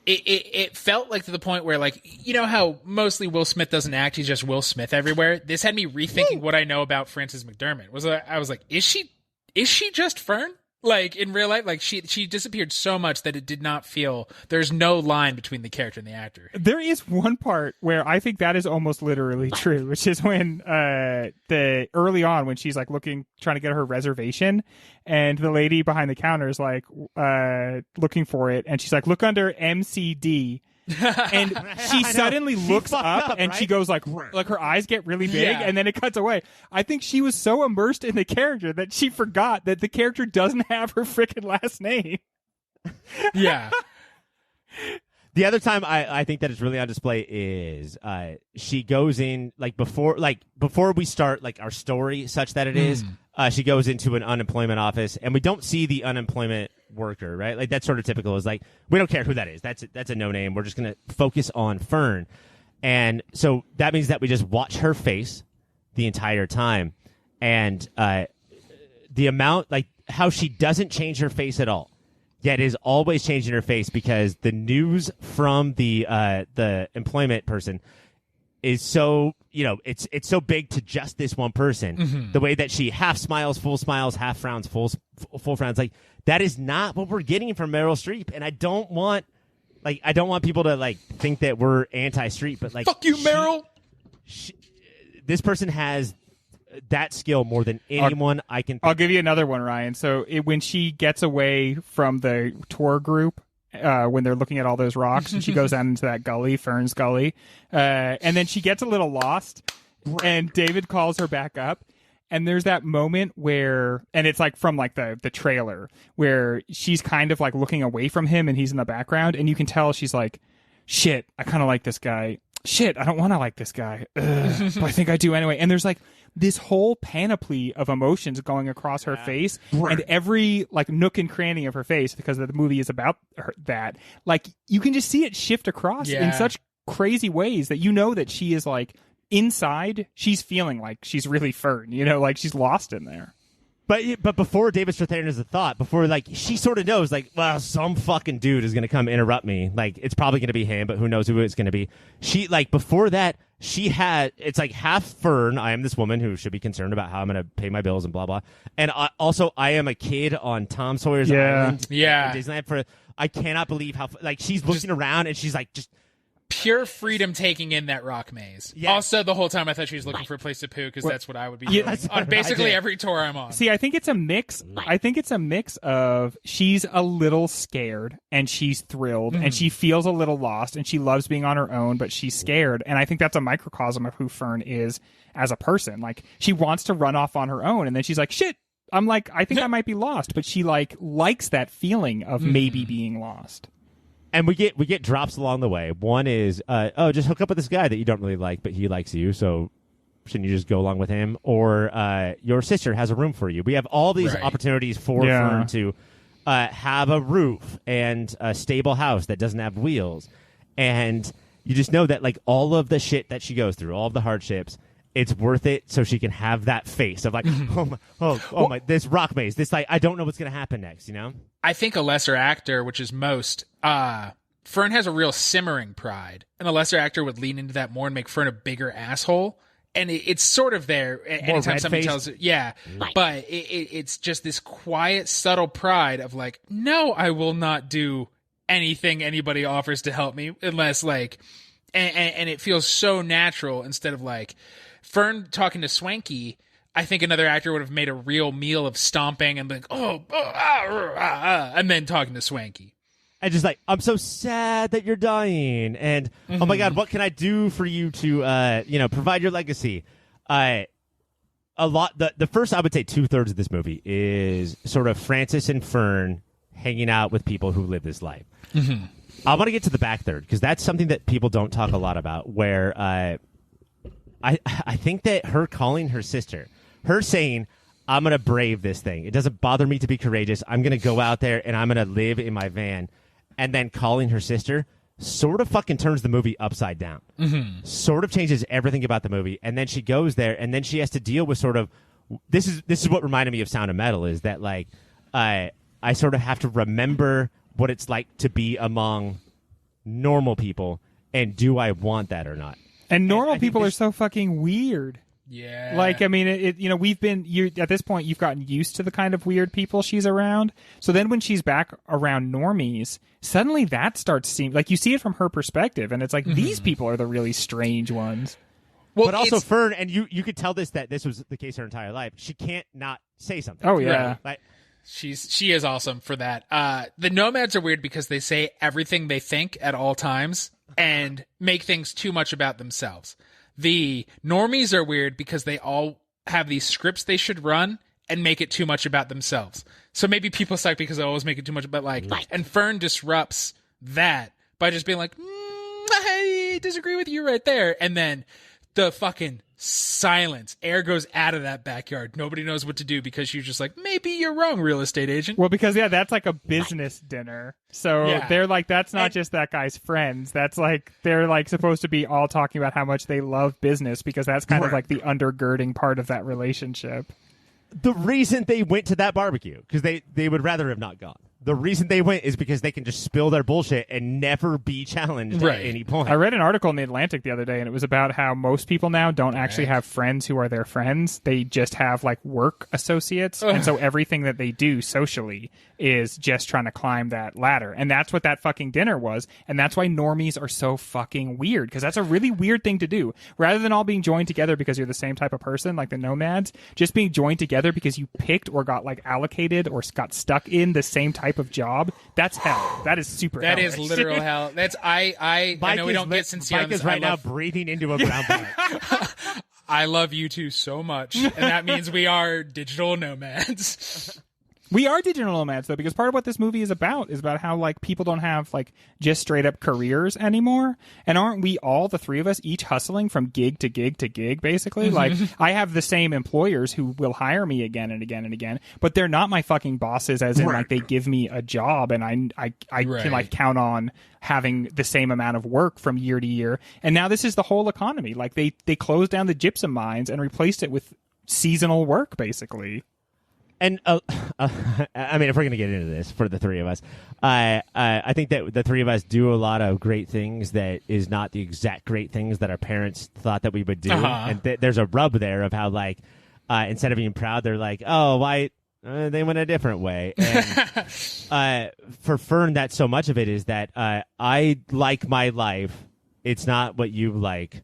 It felt like to the point where, like, you know how mostly Will Smith doesn't act, he's just Will Smith everywhere? This had me rethinking what I know about Frances McDormand. I was like, is she just Fern? Like, in real life, like, she disappeared so much that it did not feel, there's no line between the character and the actor. There is one part where I think that is almost literally true, which is when early on when she's, like, trying to get her reservation, and the lady behind the counter is, like, looking for it, and she's like, look under MCD. And she suddenly looks up and she goes like her eyes get really big and then it cuts away. I think she was so immersed in the character that she forgot that the character doesn't have her freaking last name. Yeah. The other time I think that it's really on display is she goes in before we start like our story such that it is she goes into an unemployment office and we don't see the unemployment worker, right? Like that's sort of typical. Is like we don't care who that is. That's a no name. We're just gonna focus on Fern, and so that means that we just watch her face the entire time, and the amount like how she doesn't change her face at all. Yet is always changing her face because the news from the employment person is so, you know, it's so big to just this one person. Mm-hmm. The way that she half smiles, full smiles, half frowns, full frowns, like that is not what we're getting from Meryl Streep. And I don't want people to like think that we're anti-Streep, but like fuck you, Meryl. This person has that skill more than anyone I can think. I'll give you another one, Ryan. So when she gets away from the tour group, when they're looking at all those rocks, and she goes down into that gully, Fern's Gully, and then she gets a little lost, and David calls her back up, and there's that moment where, and it's like from like the trailer, where she's kind of like looking away from him, and he's in the background, and you can tell she's like, shit, I kind of like this guy. Shit, I don't want to like this guy. But I think I do anyway. And there's like this whole panoply of emotions going across her face, and every like nook and cranny of her face, because the movie is about that. Like you can just see it shift across in such crazy ways that you know that she is like inside. She's feeling like she's really Fern. You know, like she's lost in there. But before David Strathairn is a thought, before like she sort of knows like, well, some fucking dude is gonna come interrupt me. Like it's probably gonna be him, but who knows who it's gonna be. She like before that it's like half Fern. I am this woman who should be concerned about how I'm gonna pay my bills and blah blah. And I am a kid on Tom Sawyer's Island. Yeah. In Disneyland I cannot believe how like she's looking around and she's like just pure freedom taking in that rock maze. Yeah. Also, the whole time I thought she was looking for a place to poo because that's what I would be doing that's on what basically I did. every tour I'm on. See, I think it's a mix. I think it's a mix of she's a little scared and she's thrilled and she feels a little lost and she loves being on her own, but she's scared. And I think that's a microcosm of who Fern is as a person. Like, she wants to run off on her own and then she's like, shit, I'm like, I think I might be lost. But she likes that feeling of maybe being lost. And we get drops along the way. One is, just hook up with this guy that you don't really like, but he likes you, so shouldn't you just go along with him? Or your sister has a room for you. We have all these opportunities for Fern to have a roof and a stable house that doesn't have wheels. And you just know that, like, all of the shit that she goes through, all of the hardships, it's worth it so she can have that face of like, my, this rock maze, this, like, I don't know what's going to happen next, you know? I think a lesser actor, which is most, Fern has a real simmering pride, and a lesser actor would lean into that more and make Fern a bigger asshole. And it's sort of there anytime somebody tells it, but it's just this quiet, subtle pride of like, no, I will not do anything anybody offers to help me unless like, and it feels so natural instead of like Fern talking to Swanky. I think another actor would have made a real meal of stomping and like, and then talking to Swanky. And just like, I'm so sad that you're dying, and oh my God, what can I do for you to, provide your legacy? The first, I would say 2/3 of this movie is sort of Francis and Fern hanging out with people who live this life. I want to get to the back third because that's something that people don't talk a lot about. Where I think that her calling her sister, her saying, I'm going to brave this thing. It doesn't bother me to be courageous. I'm going to go out there and I'm going to live in my van. And then calling her sister sort of fucking turns the movie upside down. Sort of changes everything about the movie. And then she goes there and then she has to deal with sort of, this is what reminded me of Sound of Metal, is that like, I sort of have to remember what it's like to be among normal people. And do I want that or not? And normal people are so fucking weird. Yeah. Like, I mean, at this point, you've gotten used to the kind of weird people she's around. So then when she's back around normies, suddenly that starts seeming like you see it from her perspective. And it's like, these people are the really strange ones. Well, but also Fern, and you could tell that this was the case her entire life. She can't not say something. Oh, yeah. Like, she is awesome for that. The nomads are weird because they say everything they think at all times and make things too much about themselves. The normies are weird because they all have these scripts they should run and make it too much about themselves. So maybe people suck because they always make it too much about and Fern disrupts that by just being like, I disagree with you right there. And then the fucking silence. Air goes out of that backyard. Nobody knows what to do because she's just like, maybe you're wrong, real estate agent. Well, because, that's like a business dinner. So they're like, that's not just that guy's friends. That's like, they're like supposed to be all talking about how much they love business because that's kind of like the undergirding part of that relationship. The reason they went to that barbecue, because they would rather have not gone. The reason they went is because they can just spill their bullshit and never be challenged at any point. I read an article in The Atlantic the other day, and it was about how most people now don't actually have friends who are their friends. They just have, like, work associates. And so everything that they do socially is just trying to climb that ladder. And that's what that fucking dinner was. And that's why normies are so fucking weird, because that's a really weird thing to do. Rather than all being joined together because you're the same type of person, like the nomads, just being joined together because you picked or got, like, allocated or got stuck in the same type of job. That's hell. That is super hell. That is literal hell. That's I know we don't get sincere on Mike this. is right now breathing into a brown bag. I love you two so much, and that means we are digital nomads. We are digital nomads, though, because part of what this movie is about how, like, people don't have, like, just straight-up careers anymore. And aren't we all, the three of us, each hustling from gig to gig to gig, basically? Like, I have the same employers who will hire me again and again and again, but they're not my fucking bosses, as in, like, they give me a job, and I can, like, count on having the same amount of work from year to year. And now this is the whole economy. Like, they closed down the gypsum mines and replaced it with seasonal work, basically. And I mean, if we're going to get into this for the three of us, I think that the three of us do a lot of great things that is not the exact great things that our parents thought that we would do. And there's a rub there of how, like, instead of being proud, they're like, oh, why they went a different way. And for Fern, that so much of it is that I like my life it's not what you like.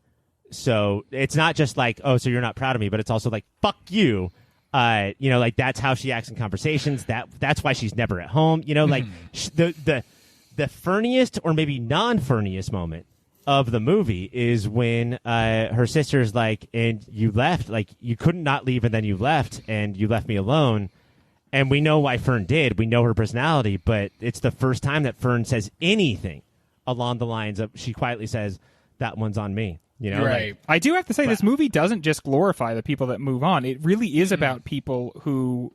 So it's not just like, oh, so you're not proud of me, but it's also like, fuck you. Like that's how she acts in conversations. That's why she's never at home. Like the ferniest or maybe non-ferniest moment of the movie is when her sister's like, and you left, like you couldn't not leave, and then you left me alone. And we know why Fern did. We know her personality, but it's the first time that Fern says anything along the lines of, she quietly says, that one's on me. Right. I do have to say, this movie doesn't just glorify the people that move on. It really is about people who,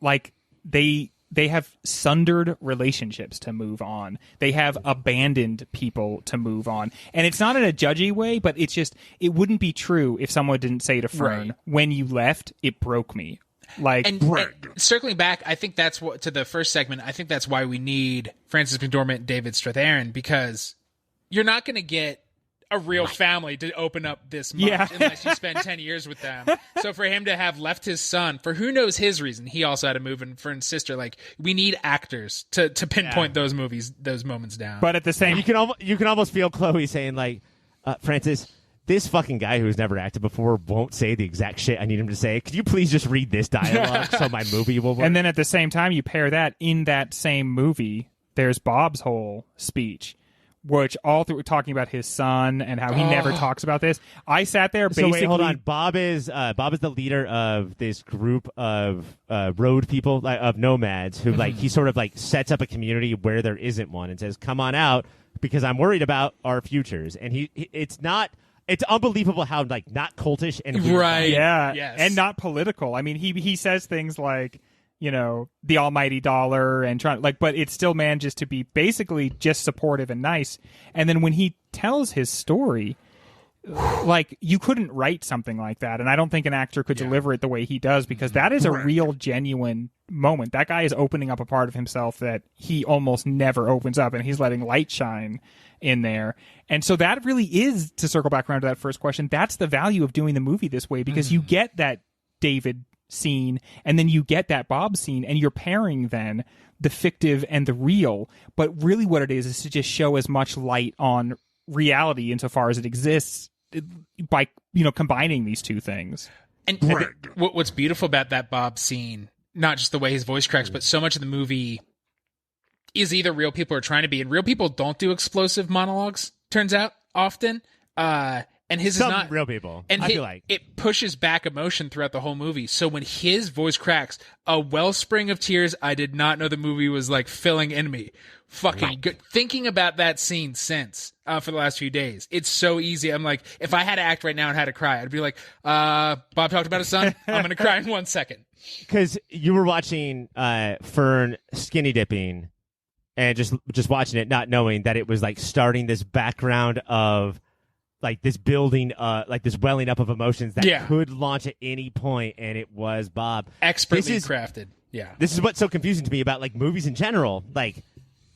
like, they have sundered relationships to move on. They have abandoned people to move on. And it's not in a judgy way, but it's just, it wouldn't be true if someone didn't say to Fern, when you left, it broke me. Like, and circling back, I think that's what, to the first segment, I think that's why we need Frances McDormand and David Strathairn, because you're not going to get a real family to open up this much unless you spend 10 years with them. So for him to have left his son for who knows his reason, he also had to move, and Fern's sister, like, we need actors to pinpoint those moments down. But at the same, you can almost feel Chloe saying, like, Francis, this fucking guy who's never acted before won't say the exact shit I need him to say. Could you please just read this dialogue so my movie will work? And then at the same time, you pair that in that same movie, there's Bob's whole speech, which all through talking about his son and how he never talks about this. I sat there basically. So wait, hold on. Bob is the leader of this group of road people, of nomads, who like he sort of like sets up a community where there isn't one and says, "Come on out because I'm worried about our futures." And it's unbelievable how like not cultish and weird. Right, yes. And not political. I mean, he says things like, the almighty dollar and trying but it still manages to be basically just supportive and nice. And then when he tells his story, like, you couldn't write something like that. And I don't think an actor could deliver it the way he does, because that is a real, genuine moment. That guy is opening up a part of himself that he almost never opens up, and he's letting light shine in there. And so that really is, to circle back around to that first question, that's the value of doing the movie this way, because you get that David scene and then you get that Bob scene, and you're pairing then the fictive and the real. But really what it is to just show as much light on reality insofar as it exists by combining these two things. And what's beautiful about that Bob scene, not just the way his voice cracks, but so much of the movie is either real people are trying to be, and real people don't do explosive monologues, turns out, often. And his Some is not real people. And I feel like it pushes back emotion throughout the whole movie. So when his voice cracks, a wellspring of tears I did not know the movie was like filling in me. Fucking good. Thinking about that scene since for the last few days, it's so easy. I'm like, if I had to act right now and had to cry, I'd be like, Bob talked about his son. I'm gonna cry in 1 second. Because you were watching Fern skinny dipping, and just watching it, not knowing that it was like starting this background of like this building, like this welling up of emotions that could launch at any point, and it was Bob. Expertly crafted. Yeah. This is what's so confusing to me about like movies in general. Like,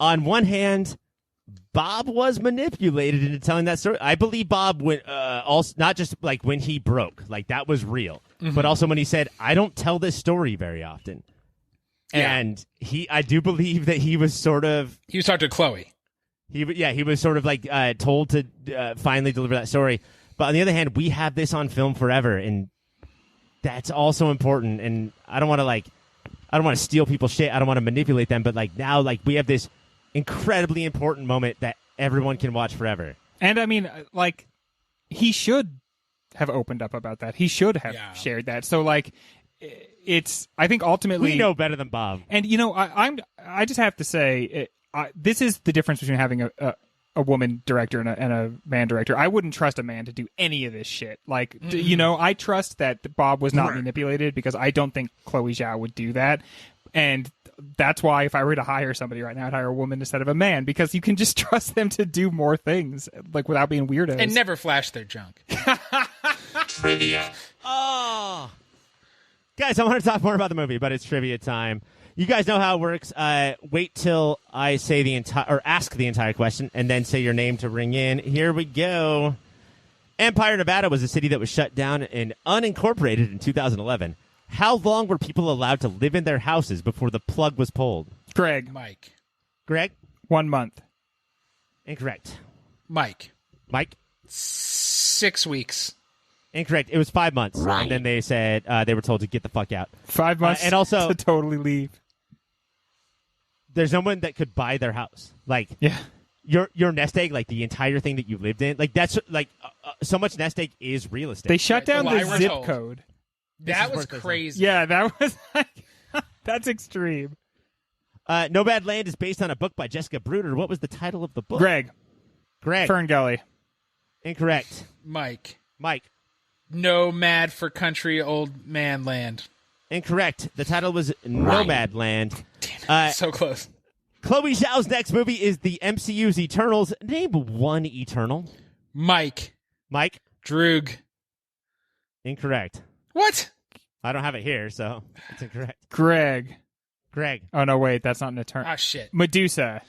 on one hand, Bob was manipulated into telling that story. I believe Bob went also not just like when he broke, like that was real, but also when he said, "I don't tell this story very often." Yeah. And I do believe that he was talking to Chloe. He was sort of like told to finally deliver that story. But on the other hand, we have this on film forever, and that's also important. And I don't want to steal people's shit. I don't want to manipulate them. But like now, like we have this incredibly important moment that everyone can watch forever. And I mean, like, he should have opened up about that. He should have shared that. So like, I think ultimately we know better than Bob. And I just have to say, this is the difference between having a woman director and a man director. I wouldn't trust a man to do any of this shit. Like, I trust that Bob was not manipulated, because I don't think Chloe Zhao would do that. And that's why if I were to hire somebody right now, I'd hire a woman instead of a man, because you can just trust them to do more things, like, without being weirdos. And never flash their junk. Trivia. Oh. Guys, I want to talk more about the movie, but it's trivia time. You guys know how it works. Wait till I say ask the entire question, and then say your name to ring in. Here we go. Empire, Nevada was a city that was shut down and unincorporated in 2011. How long were people allowed to live in their houses before the plug was pulled? Greg. Mike. Greg? 1 month. Incorrect. Mike. Mike? 6 weeks. Incorrect. It was 5 months. Right. And then they said they were told to get the fuck out. 5 months and also, to totally leave. there's no one that could buy their house. Like, Yeah. your nest egg, like the entire thing that you lived in, like that's like so much nest egg is real estate. They shut down Well, the I was zip told. code. That is was worth it. crazy. Yeah, that was like, that's extreme. Nomadland is based on a book by Jessica Bruder. What was the title of the book? Greg, Greg. Fern Gully. Incorrect. Mike. Mike. Nomad for country old man land. Incorrect. The title was Nomadland. So close. Chloe Zhao's next movie is the MCU's Eternals. Name one Eternal. Mike. Mike. Droog. Incorrect. What? I don't have it here, so it's incorrect. Greg. Greg. Oh no, wait, that's not an eternal. Ah, shit. Medusa.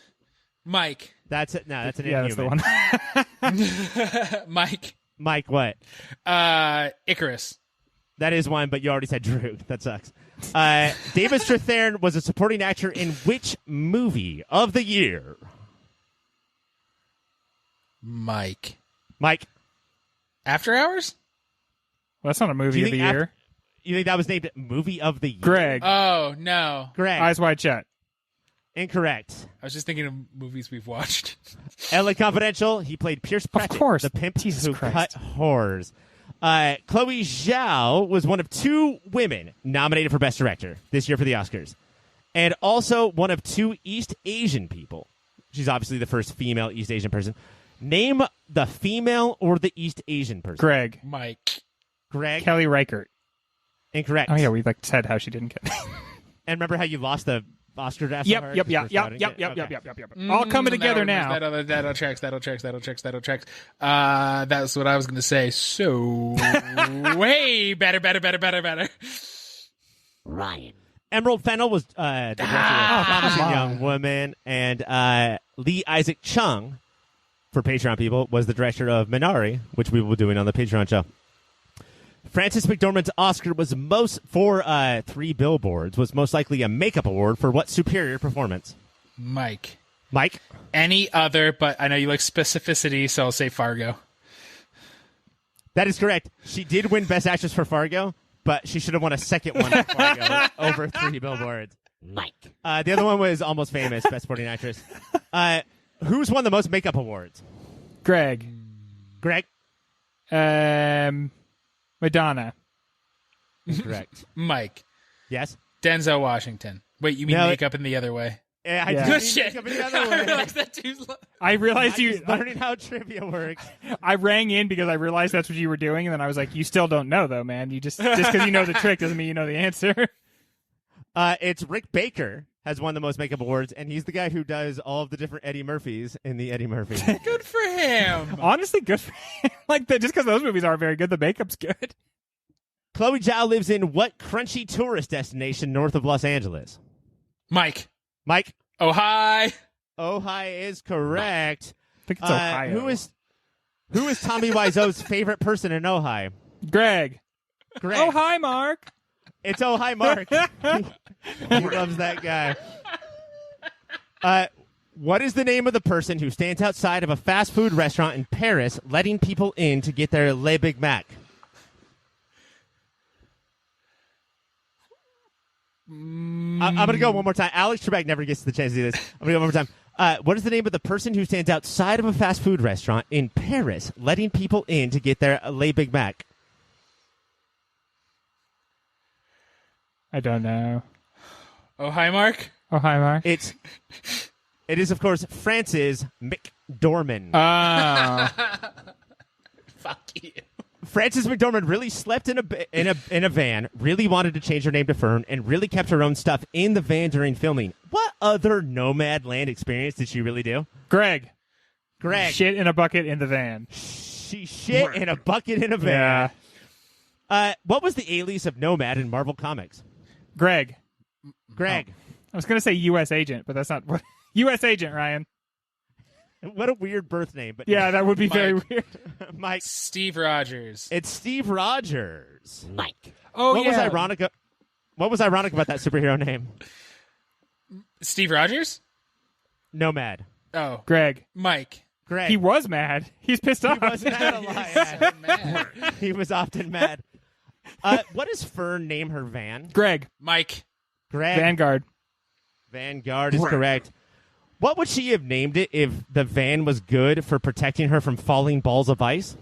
Mike. That's it. No, that's an Yeah, that's the Inhuman. one. Mike. Mike, what? Icarus. That is one, but you already said Drew. That sucks. David Strathairn was a supporting actor in which movie of the year? Mike. Mike. After Hours? Well, that's not a Do movie you of the think year. You think that was named movie of the year? Greg. Oh, no. Greg. Eyes Wide Shut. Incorrect. I was just thinking of movies we've watched. LA Confidential. He played Pierce Pratchett, course. the pimp Jesus who Christ. cut whores. Chloe Zhao was one of 2 women nominated for Best Director this year for the Oscars, and also one of 2 East Asian people. She's obviously the first female East Asian person. Name the female or the East Asian person. Greg. Mike. Greg. Kelly Reichert. Incorrect. Oh yeah, we like said how she didn't get. And remember how you lost the Oscar draft? Yep. for her? Yep. 'Cause Yep. we're Yep. shouting Yep. it? Yep. Okay. Yep. Yep. Yep. All coming together now. That'll tracks. That's what I was going to say. So, way better. Ryan. Emerald Fennell was the director of Promising Young Woman, and Lee Isaac Chung, for Patreon people, was the director of Minari, which we will be doing on the Patreon show. Frances McDormand's Oscar was for 3 Billboards, was most likely a makeup award for what superior performance? Mike. Mike? Any other, but I know you like specificity, so I'll say Fargo. That is correct. She did win Best Actress for Fargo, but she should have won a second one for Fargo over 3 Billboards. Mike. The other one was Almost Famous, Best Supporting Actress. Who's won the most makeup awards? Greg. Greg? Madonna. Incorrect. Mike. Yes? Denzel Washington. Wait, you mean No, makeup in the other way? Yeah, I Yeah. did Good mean shit. makeup in the other way. I realized that too. I realized He's learning how trivia works. I rang in because I realized that's what you were doing, and then I was like, "You still don't know, though, man. You just because you know the trick doesn't mean you know the answer." It's Rick Baker has won the most makeup awards, and he's the guy who does all of the different Eddie Murphys in the Eddie Murphy. Good for him. Honestly, good for him. Like just because those movies aren't very good, the makeup's good. Chloe Zhao lives in what crunchy tourist destination north of Los Angeles? Mike. Mike? Oh, hi. Ojai is correct. I think it's Ohio. Who is Tommy Wiseau's favorite person in Ojai? Greg? Greg. Oh, hi, Mark. It's Ojai Mark. He loves that guy. What is the name of the person who stands outside of a fast food restaurant in Paris letting people in to get their Le Big Mac? I'm going to go one more time. Alex Trebek never gets the chance to do this. I'm going to go one more time. What is the name of the person who stands outside of a fast food restaurant in Paris letting people in to get their Le Big Mac? I don't know. Oh, hi, Mark. Oh, hi, Mark. It is, of course, Frances McDormand. Fuck you. Frances McDormand really slept in a van, really wanted to change her name to Fern, and really kept her own stuff in the van during filming. What other Nomadland experience did she really do? Greg. Greg. Shit in a bucket in the van. She shit in a bucket in a van. Yeah. What was the alias of Nomad in Marvel Comics? Greg. Greg. I was going to say U.S. agent, but that's not what. U.S. agent, Ryan. What a weird birth name. But Yeah, that would be very Mike. weird. Mike. Steve Rogers. It's Steve Rogers. Mike. Oh, What was ironic? What was ironic about that superhero name? Steve Rogers? Nomad. Oh. Greg. Mike. Greg. He was mad. He's pissed off. He was mad a lot. So mad. He was often mad. What does Fern name her van? Greg. Mike. Greg. Vanguard. Vanguard is correct. What would she have named it if the van was good for protecting her from falling balls of ice?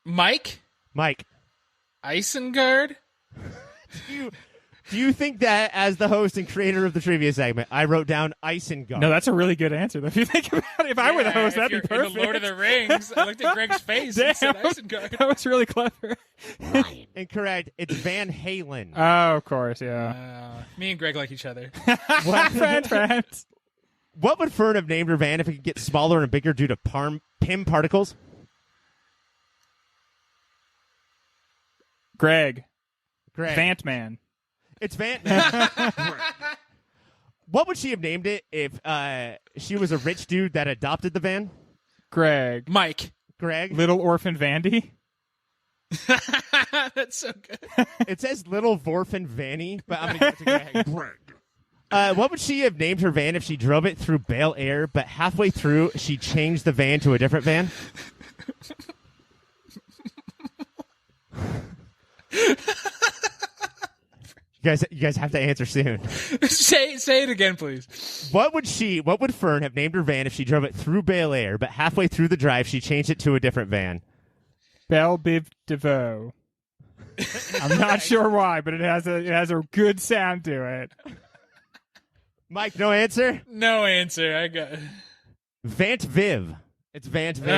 Mike. Mike. Isengard. Do you think that, as the host and creator of the trivia segment, I wrote down Isengard? No, that's a really good answer. If you think about it, if I were the host, that'd be perfect. In the Lord of the Rings, I looked at Greg's face and said Isengard. That was really clever. Ryan. Incorrect. It's Van Halen. Oh, of course, yeah. Me and Greg like each other. Friends. What would Fern have named her van if it could get smaller and bigger due to PIM particles? Greg. Greg. Vantman. It's Van. What would she have named it if she was a rich dude that adopted the van? Greg. Mike. Greg. Little Orphan Vandy. That's so good. It says Little Vorphan Vanny, but I'm going to give it to Greg. What would she have named her van if she drove it through Bel Air, but halfway through she changed the van to a different van? You guys have to answer soon. Say it again, please. What would Fern have named her van if she drove it through Bel Air, but halfway through the drive she changed it to a different van? Belle Biv DeVoe. I'm not sure why, but it has a good sound to it. Mike, no answer? No answer. I got Vant Viv. It's Vant Viv.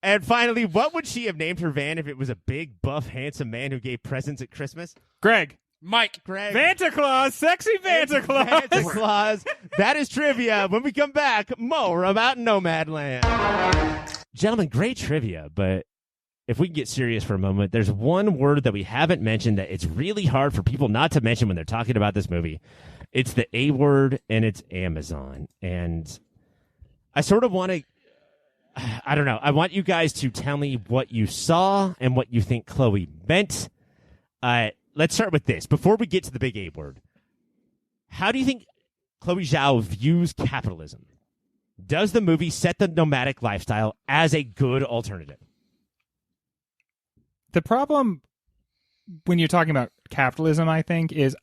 And finally, what would she have named her van if it was a big, buff, handsome man who gave presents at Christmas? Greg. Mike. Greg. Vanta Claus. Sexy Vanta Claus. Santa Claus. That is trivia. When we come back, more about Nomadland. Gentlemen, great trivia, but if we can get serious for a moment, there's one word that we haven't mentioned that it's really hard for people not to mention when they're talking about this movie. It's the A word, and it's Amazon. And I sort of want to, I don't know, I want you guys to tell me what you saw and what you think Chloe meant. Let's start with this. Before we get to the big A word, how do you think Chloe Zhao views capitalism? Does the movie set the nomadic lifestyle as a good alternative? The problem when you're talking about capitalism, I think, is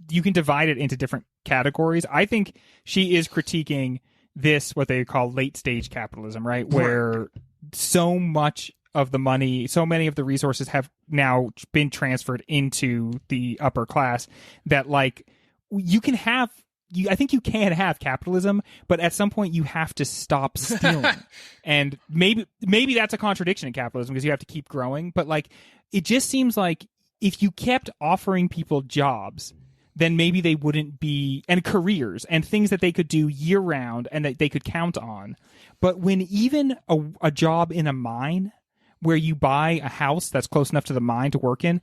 you can divide it into different categories. I think she is critiquing this, what they call late stage capitalism, right? Where so much of the money, so many of the resources have now been transferred into the upper class that, like, you can have, I think you can have capitalism, but at some point you have to stop stealing. And maybe that's a contradiction in capitalism because you have to keep growing. But, like, it just seems like if you kept offering people jobs, then maybe they wouldn't be, and careers and things that they could do year round and that they could count on. But when even a job in a mine where you buy a house that's close enough to the mine to work in,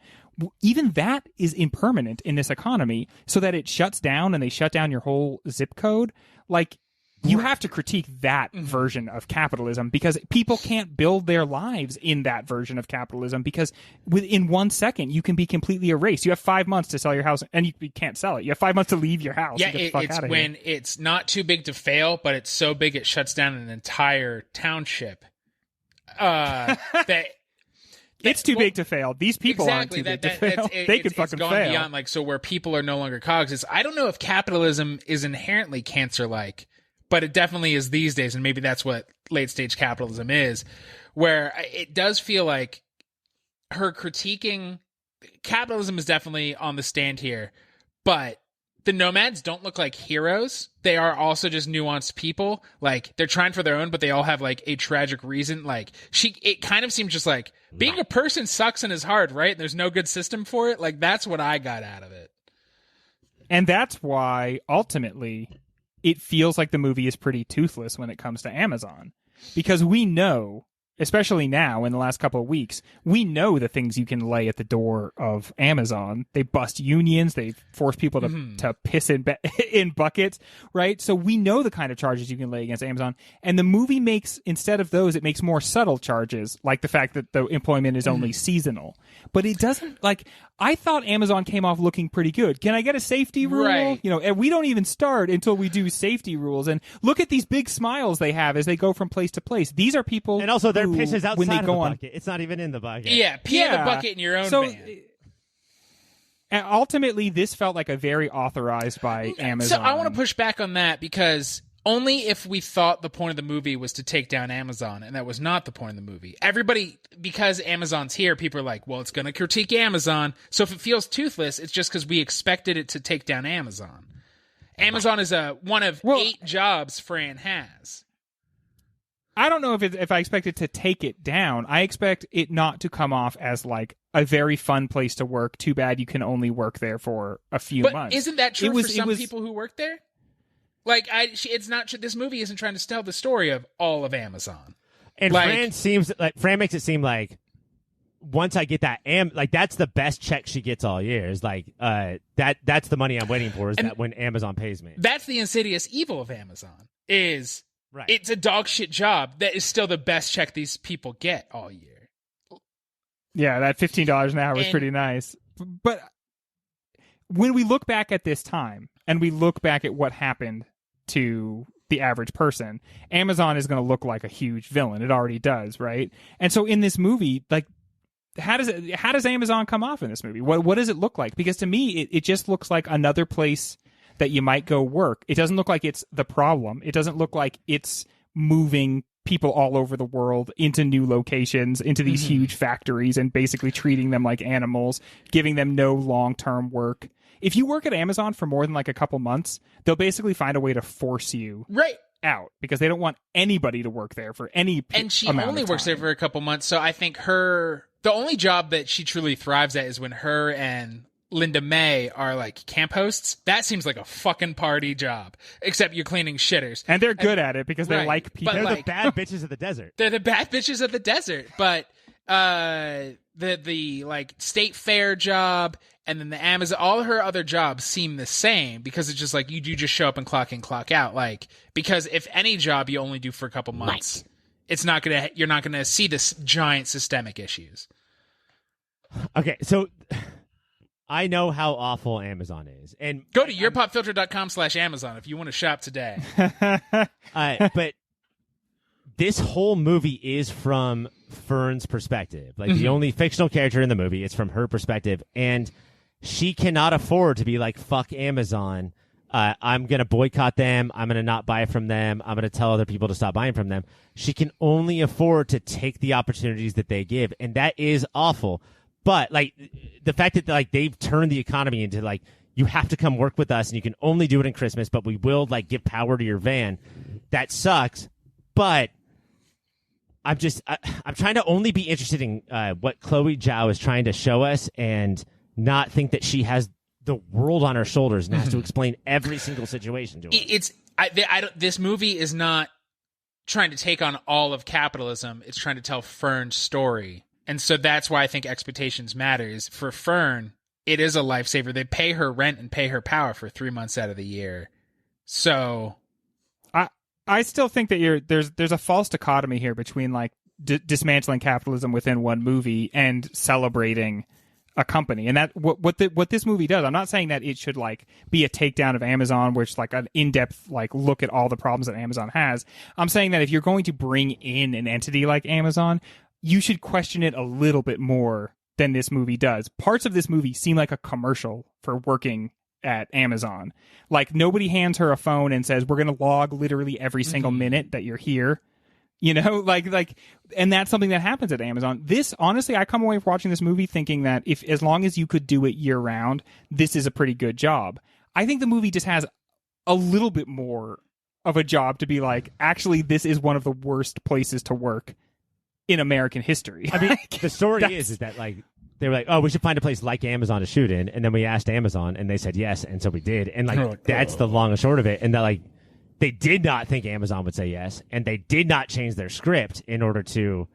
even that is impermanent in this economy, so that it shuts down and they shut down your whole zip code. Like, you have to critique that version of capitalism because people can't build their lives in that version of capitalism because within 1 second you can be completely erased. You have 5 months to sell your house and you can't sell it. You have 5 months to leave your house. Yeah, and get the fuck it's out of when here. it's not too big to fail, but it's so big it shuts down an entire township. That It's too big to fail. These people aren't too big to fail. They could fucking gone fail. beyond, like, so where people are no longer cogs. I don't know if capitalism is inherently cancer-like, but it definitely is these days, and maybe that's what late-stage capitalism is, where it does feel like her critiquing capitalism is definitely on the stand here, but the nomads don't look like heroes. They are also just nuanced people. Like, they're trying for their own, but they all have, like, a tragic reason. Like, it kind of seems just like being a person sucks and is hard, right? And there's no good system for it. Like, that's what I got out of it. And that's why, ultimately, it feels like the movie is pretty toothless when it comes to Amazon. Because we know, especially now in the last couple of weeks, we know the things you can lay at the door of Amazon. They bust unions. They force people to piss in buckets, right? So we know the kind of charges you can lay against Amazon. And the movie makes, instead of those, it makes more subtle charges, like the fact that the employment is only seasonal. But it doesn't, like, I thought Amazon came off looking pretty good. Can I get a safety rule? Right. And we don't even start until we do safety rules. And look at these big smiles they have as they go from place to place. These are people, And also, their who, piss is outside when they of go the on. bucket. It's not even in the bucket. Yeah, pee in the bucket in your own van. And ultimately, this felt like a very authorized by Amazon. So I want to push back on that because only if we thought the point of the movie was to take down Amazon, and that was not the point of the movie. Everybody, because Amazon's here, people are like, well, it's going to critique Amazon. So if it feels toothless, it's just because we expected it to take down Amazon. Amazon is one of 8 jobs Fran has. I don't know if I expect it to take it down. I expect it not to come off as like a very fun place to work. Too bad you can only work there for a few months. But isn't that true for some people who work there? Like, it's not. This movie isn't trying to tell the story of all of Amazon. And Fran makes it seem like once I get that, that's the best check she gets all year. Is like that's the money I'm waiting for. Is that when Amazon pays me? That's the insidious evil of Amazon. Is right. It's a dog shit job that is still the best check these people get all year. Yeah, that $15 an hour was pretty nice. But when we look back at this time and we look back at what happened to the average person, Amazon is going to look like a huge villain. It already does, right? And so in this movie, like, how does Amazon come off in this movie? What does it look like? Because to me, it just looks like another place that you might go work. It doesn't look like it's the problem. It doesn't look like it's moving people all over the world into new locations, into these huge factories, and basically treating them like animals, giving them no long-term work. If you work at Amazon for more than like a couple months, they'll basically find a way to force you out because they don't want anybody to work there for any And she amount only of works time. there for a couple months, so I think the only job that she truly thrives at is when her and Linda May are like camp hosts. That seems like a fucking party job, except you're cleaning shitters. And they're good at it because they Right. like people. They're like- the bad bitches of the desert. They're the bad bitches of the desert. But the like state fair job and then the Amazon, all her other jobs seem the same because it's just like you just show up and clock in, clock out. Like, because if any job you only do for a couple months, you're not gonna see this giant systemic issues. Okay, so I know how awful Amazon is, and Go to yourpopfilter.com/Amazon if you want to shop today. but this whole movie is from Fern's perspective. Like the only fictional character in the movie, it's from her perspective, and she cannot afford to be like, fuck Amazon. I'm going to boycott them. I'm going to not buy from them. I'm going to tell other people to stop buying from them. She can only afford to take the opportunities that they give, and that is awful. But like the fact that like they've turned the economy into like, you have to come work with us and you can only do it in Christmas, but we will like give power to your van. That sucks. But I'm trying to only be interested in what Chloe Zhao is trying to show us and not think that she has the world on her shoulders and has to explain every single situation to us. This movie is not trying to take on all of capitalism. It's trying to tell Fern's story. And so that's why I think expectations matters. For Fern, it is a lifesaver. They pay her rent and pay her power for 3 months out of the year. So I still think that there's a false dichotomy here between like dismantling capitalism within one movie and celebrating a company. And that what this movie does. I'm not saying that it should like be a takedown of Amazon, which like an in-depth like look at all the problems that Amazon has. I'm saying that if you're going to bring in an entity like Amazon, you should question it a little bit more than this movie does. Parts of this movie seem like a commercial for working at Amazon. Like nobody hands her a phone and says, we're going to log literally every single minute that you're here. You know, like, and that's something that happens at Amazon. This, honestly, I come away from watching this movie thinking that if, as long as you could do it year round, this is a pretty good job. I think the movie just has a little bit more of a job to be like, actually, this is one of the worst places to work in American history. I mean, the story is that like, they were like, oh, we should find a place like Amazon to shoot in. And then we asked Amazon and they said yes. And so we did. And like, that's the long and short of it. And that like, they did not think Amazon would say yes. And they did not change their script in order to,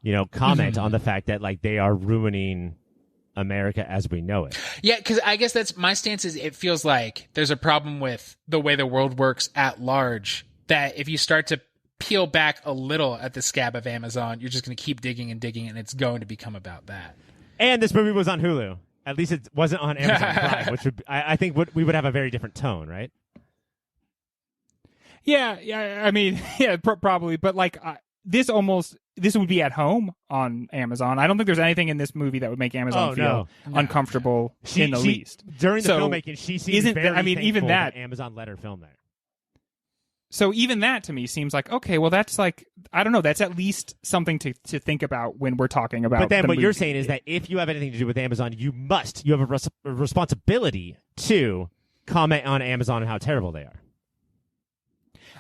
you know, comment on the fact that like they are ruining America as we know it. Yeah, because I guess that's my stance is it feels like there's a problem with the way the world works at large, that if you start to peel back a little at the scab of Amazon, you're just going to keep digging and digging and it's going to become about that. And this movie was on Hulu. At least it wasn't on Amazon Prime, which would I think we would have a very different tone, right? Yeah. I mean, yeah, probably. But like, this would be at home on Amazon. I don't think there's anything in this movie that would make Amazon feel uncomfortable in the least. During the filmmaking, she seems very even that Amazon let her film there. So even that to me seems like, okay, well, that's like, I don't know, that's at least something to think about when we're talking about. But then what you're movie. saying is that if you have anything to do with Amazon, you have a responsibility to comment on Amazon and how terrible they are.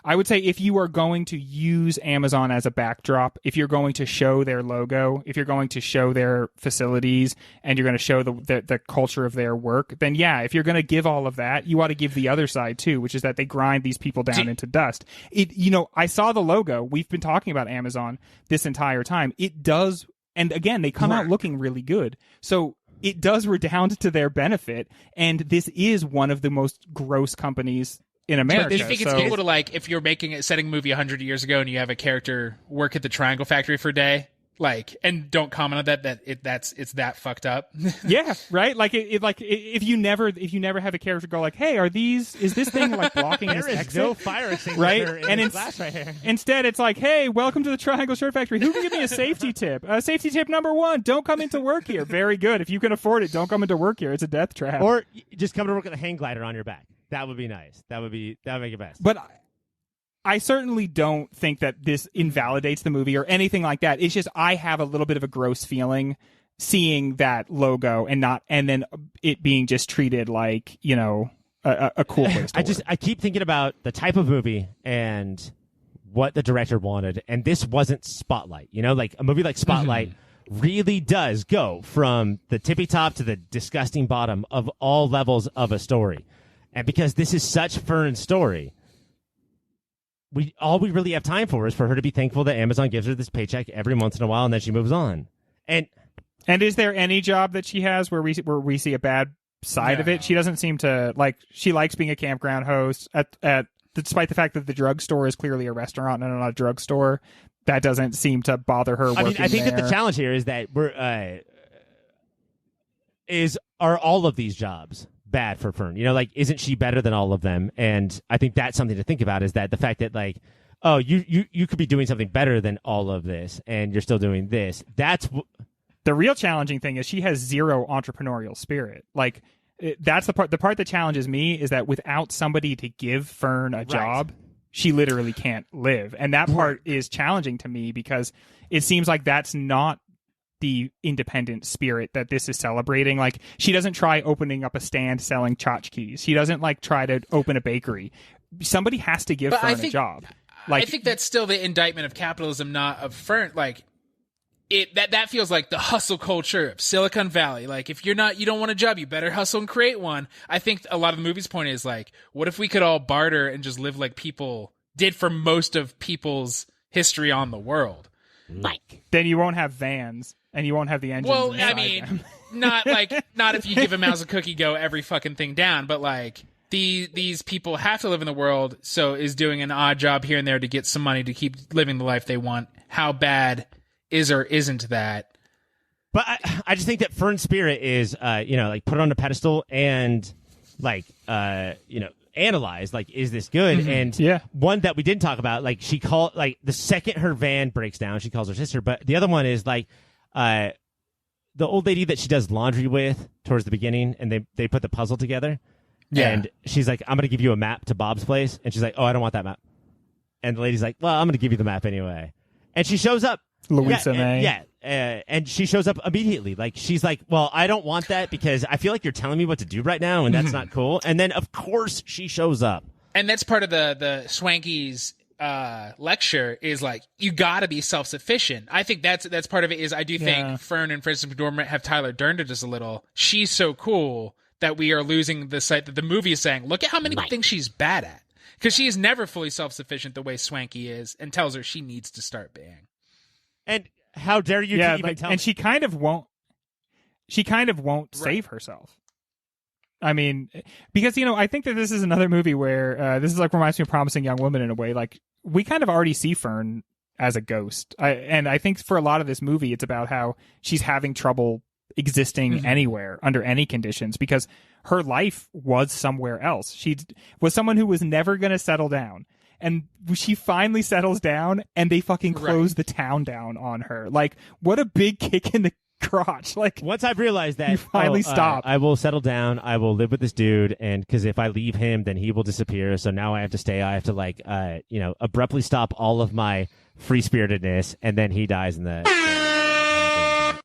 I would say if you are going to use Amazon as a backdrop, if you're going to show their logo, if you're going to show their facilities, and you're going to show the culture of their work, then yeah, if you're going to give all of that, you ought to give the other side too, which is that they grind these people down into dust. I saw the logo. We've been talking about Amazon this entire time. It does, and again, they come out looking really good. So it does redound to their benefit, and this is one of the most gross companies in America. But do you think it's equal to, like, if you're setting a movie 100 years ago and you have a character work at the Triangle Factory for a day, like, and don't comment on it's that fucked up? Yeah, right. Like if you never have a character go like, hey, is this thing like blocking this exit? There is no fire extinguisher right? in glass right here. Instead, it's like, hey, welcome to the Triangle Shirt Factory. Who can give me a safety tip? Safety tip number 1: don't come into work here. Very good. If you can afford it, don't come into work here. It's a death trap. Or just come to work with a hang glider on your back. That would be nice. That would make it best. But I certainly don't think that this invalidates the movie or anything like that. It's just I have a little bit of a gross feeling seeing that logo and then it being just treated like, a cool place to work. I keep thinking about the type of movie and what the director wanted, and this wasn't Spotlight. Like a movie like Spotlight really does go from the tippy top to the disgusting bottom of all levels of a story. And because this is such Fern's story, all we really have time for is for her to be thankful that Amazon gives her this paycheck every once in a while, and then she moves on. And is there any job that she has where we see a bad side of it? She doesn't seem to like. She likes being a campground host. Despite the fact that the drugstore is clearly a restaurant and not a drugstore, that doesn't seem to bother her. I think that the challenge here is that are all of these jobs bad for Fern? Isn't she better than all of them? And I think that's something to think about, is that the fact that, like, oh, you could be doing something better than all of this and you're still doing this. That's the real challenging thing is she has zero entrepreneurial spirit. Like, that's the part that challenges me, is that without somebody to give Fern a job, she literally can't live. And that part is challenging to me because it seems like that's not the independent spirit that this is celebrating. Like, she doesn't try opening up a stand selling tchotchkes. She doesn't try to open a bakery. Somebody has to give Fern a job. I think that's still the indictment of capitalism, not of Fern. Like, that feels like the hustle culture of Silicon Valley. Like, if you don't want a job, you better hustle and create one. I think a lot of the movie's point is, like, what if we could all barter and just live like people did for most of people's history on the world? Mike. Then you won't have vans. And you won't have the engines. Well, I mean, not if you give a mouse a cookie, go every fucking thing down. But like these people have to live in the world, so is doing an odd job here and there to get some money to keep living the life they want. How bad is or isn't that? But I just think that Fern's spirit is, like, put it on a pedestal and, like, analyze, like, is this good? Mm-hmm. And one that we didn't talk about, like, she called, like, the second her van breaks down, she calls her sister. But the other one is, like, the old lady that she does laundry with towards the beginning, and they put the puzzle together. Yeah. And she's like, I'm going to give you a map to Bob's place. And she's like, oh, I don't want that map. And the lady's like, well, I'm going to give you the map anyway. And she shows up. Louisa May. Yeah. And she shows up immediately. Like, she's like, well, I don't want that because I feel like you're telling me what to do right now, and that's not cool. And then, of course, she shows up. And that's part of the Swanky's lecture, is like, you gotta be self-sufficient. I think that's part of it. Is I do think Fern and Frances McDormand have Tyler Durden to just a little. She's so cool that we are losing the sight that the movie is saying, look at how many things she's bad at, because she is never fully self-sufficient the way Swanky is, and tells her she needs to start being. And how dare you to even tell me? And she kind of won't save herself. I mean, because, I think that this is another movie where this is like reminds me of Promising Young Woman in a way. Like, we kind of already see Fern as a ghost. And I think for a lot of this movie, it's about how she's having trouble existing anywhere under any conditions because her life was somewhere else. She was someone who was never going to settle down. And she finally settles down and they fucking close the town down on her. Like, what a big kick in the crotch. Like, once I've realized that you finally stop. I will settle down. I will live with this dude. And because if I leave him, then he will disappear. So now I have to stay. I have to like, abruptly stop all of my free spiritedness. And then he dies in the.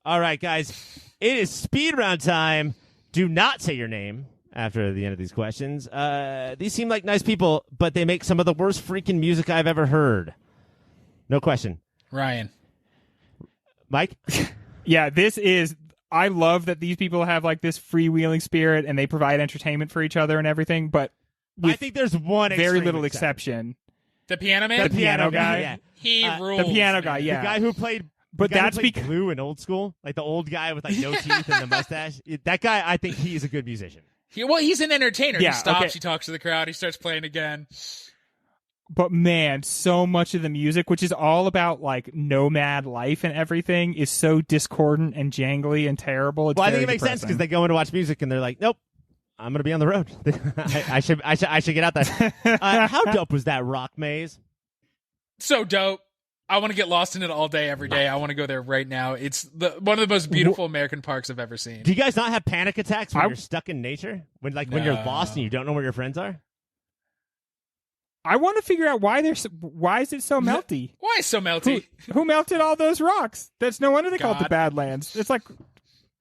All right, guys, it is speed round time. Do not say your name after the end of these questions. These seem like nice people, but they make some of the worst freaking music I've ever heard. No question. Ryan. Mike? Yeah, I love that these people have like this freewheeling spirit and they provide entertainment for each other and everything, but I think there's one very little exception. The piano man? The piano guy. Yeah. He rules. The piano guy, yeah. The guy who played But that's because Glue in Old School, like the old guy with like no teeth and the mustache. That guy, I think he's a good musician. He's an entertainer. Yeah, he stops, okay. he talks to the crowd, he starts playing again. But man, so much of the music, which is all about like nomad life and everything, is so discordant and jangly and terrible. It's Well, I think very it makes sense depressing. because they go in to watch music and they're like, "Nope, I'm gonna be on the road. I should get out there." How dope was that rock maze? So dope. I want to get lost in it all day, every day. I want to go there right now. It's one of the most beautiful American parks I've ever seen. Do you guys not have panic attacks when you're stuck in nature? When you're lost and you don't know where your friends are? I want to figure out why is it so melty? Why is so melty? Who melted all those rocks? That's no wonder they call it the God. Badlands. It's like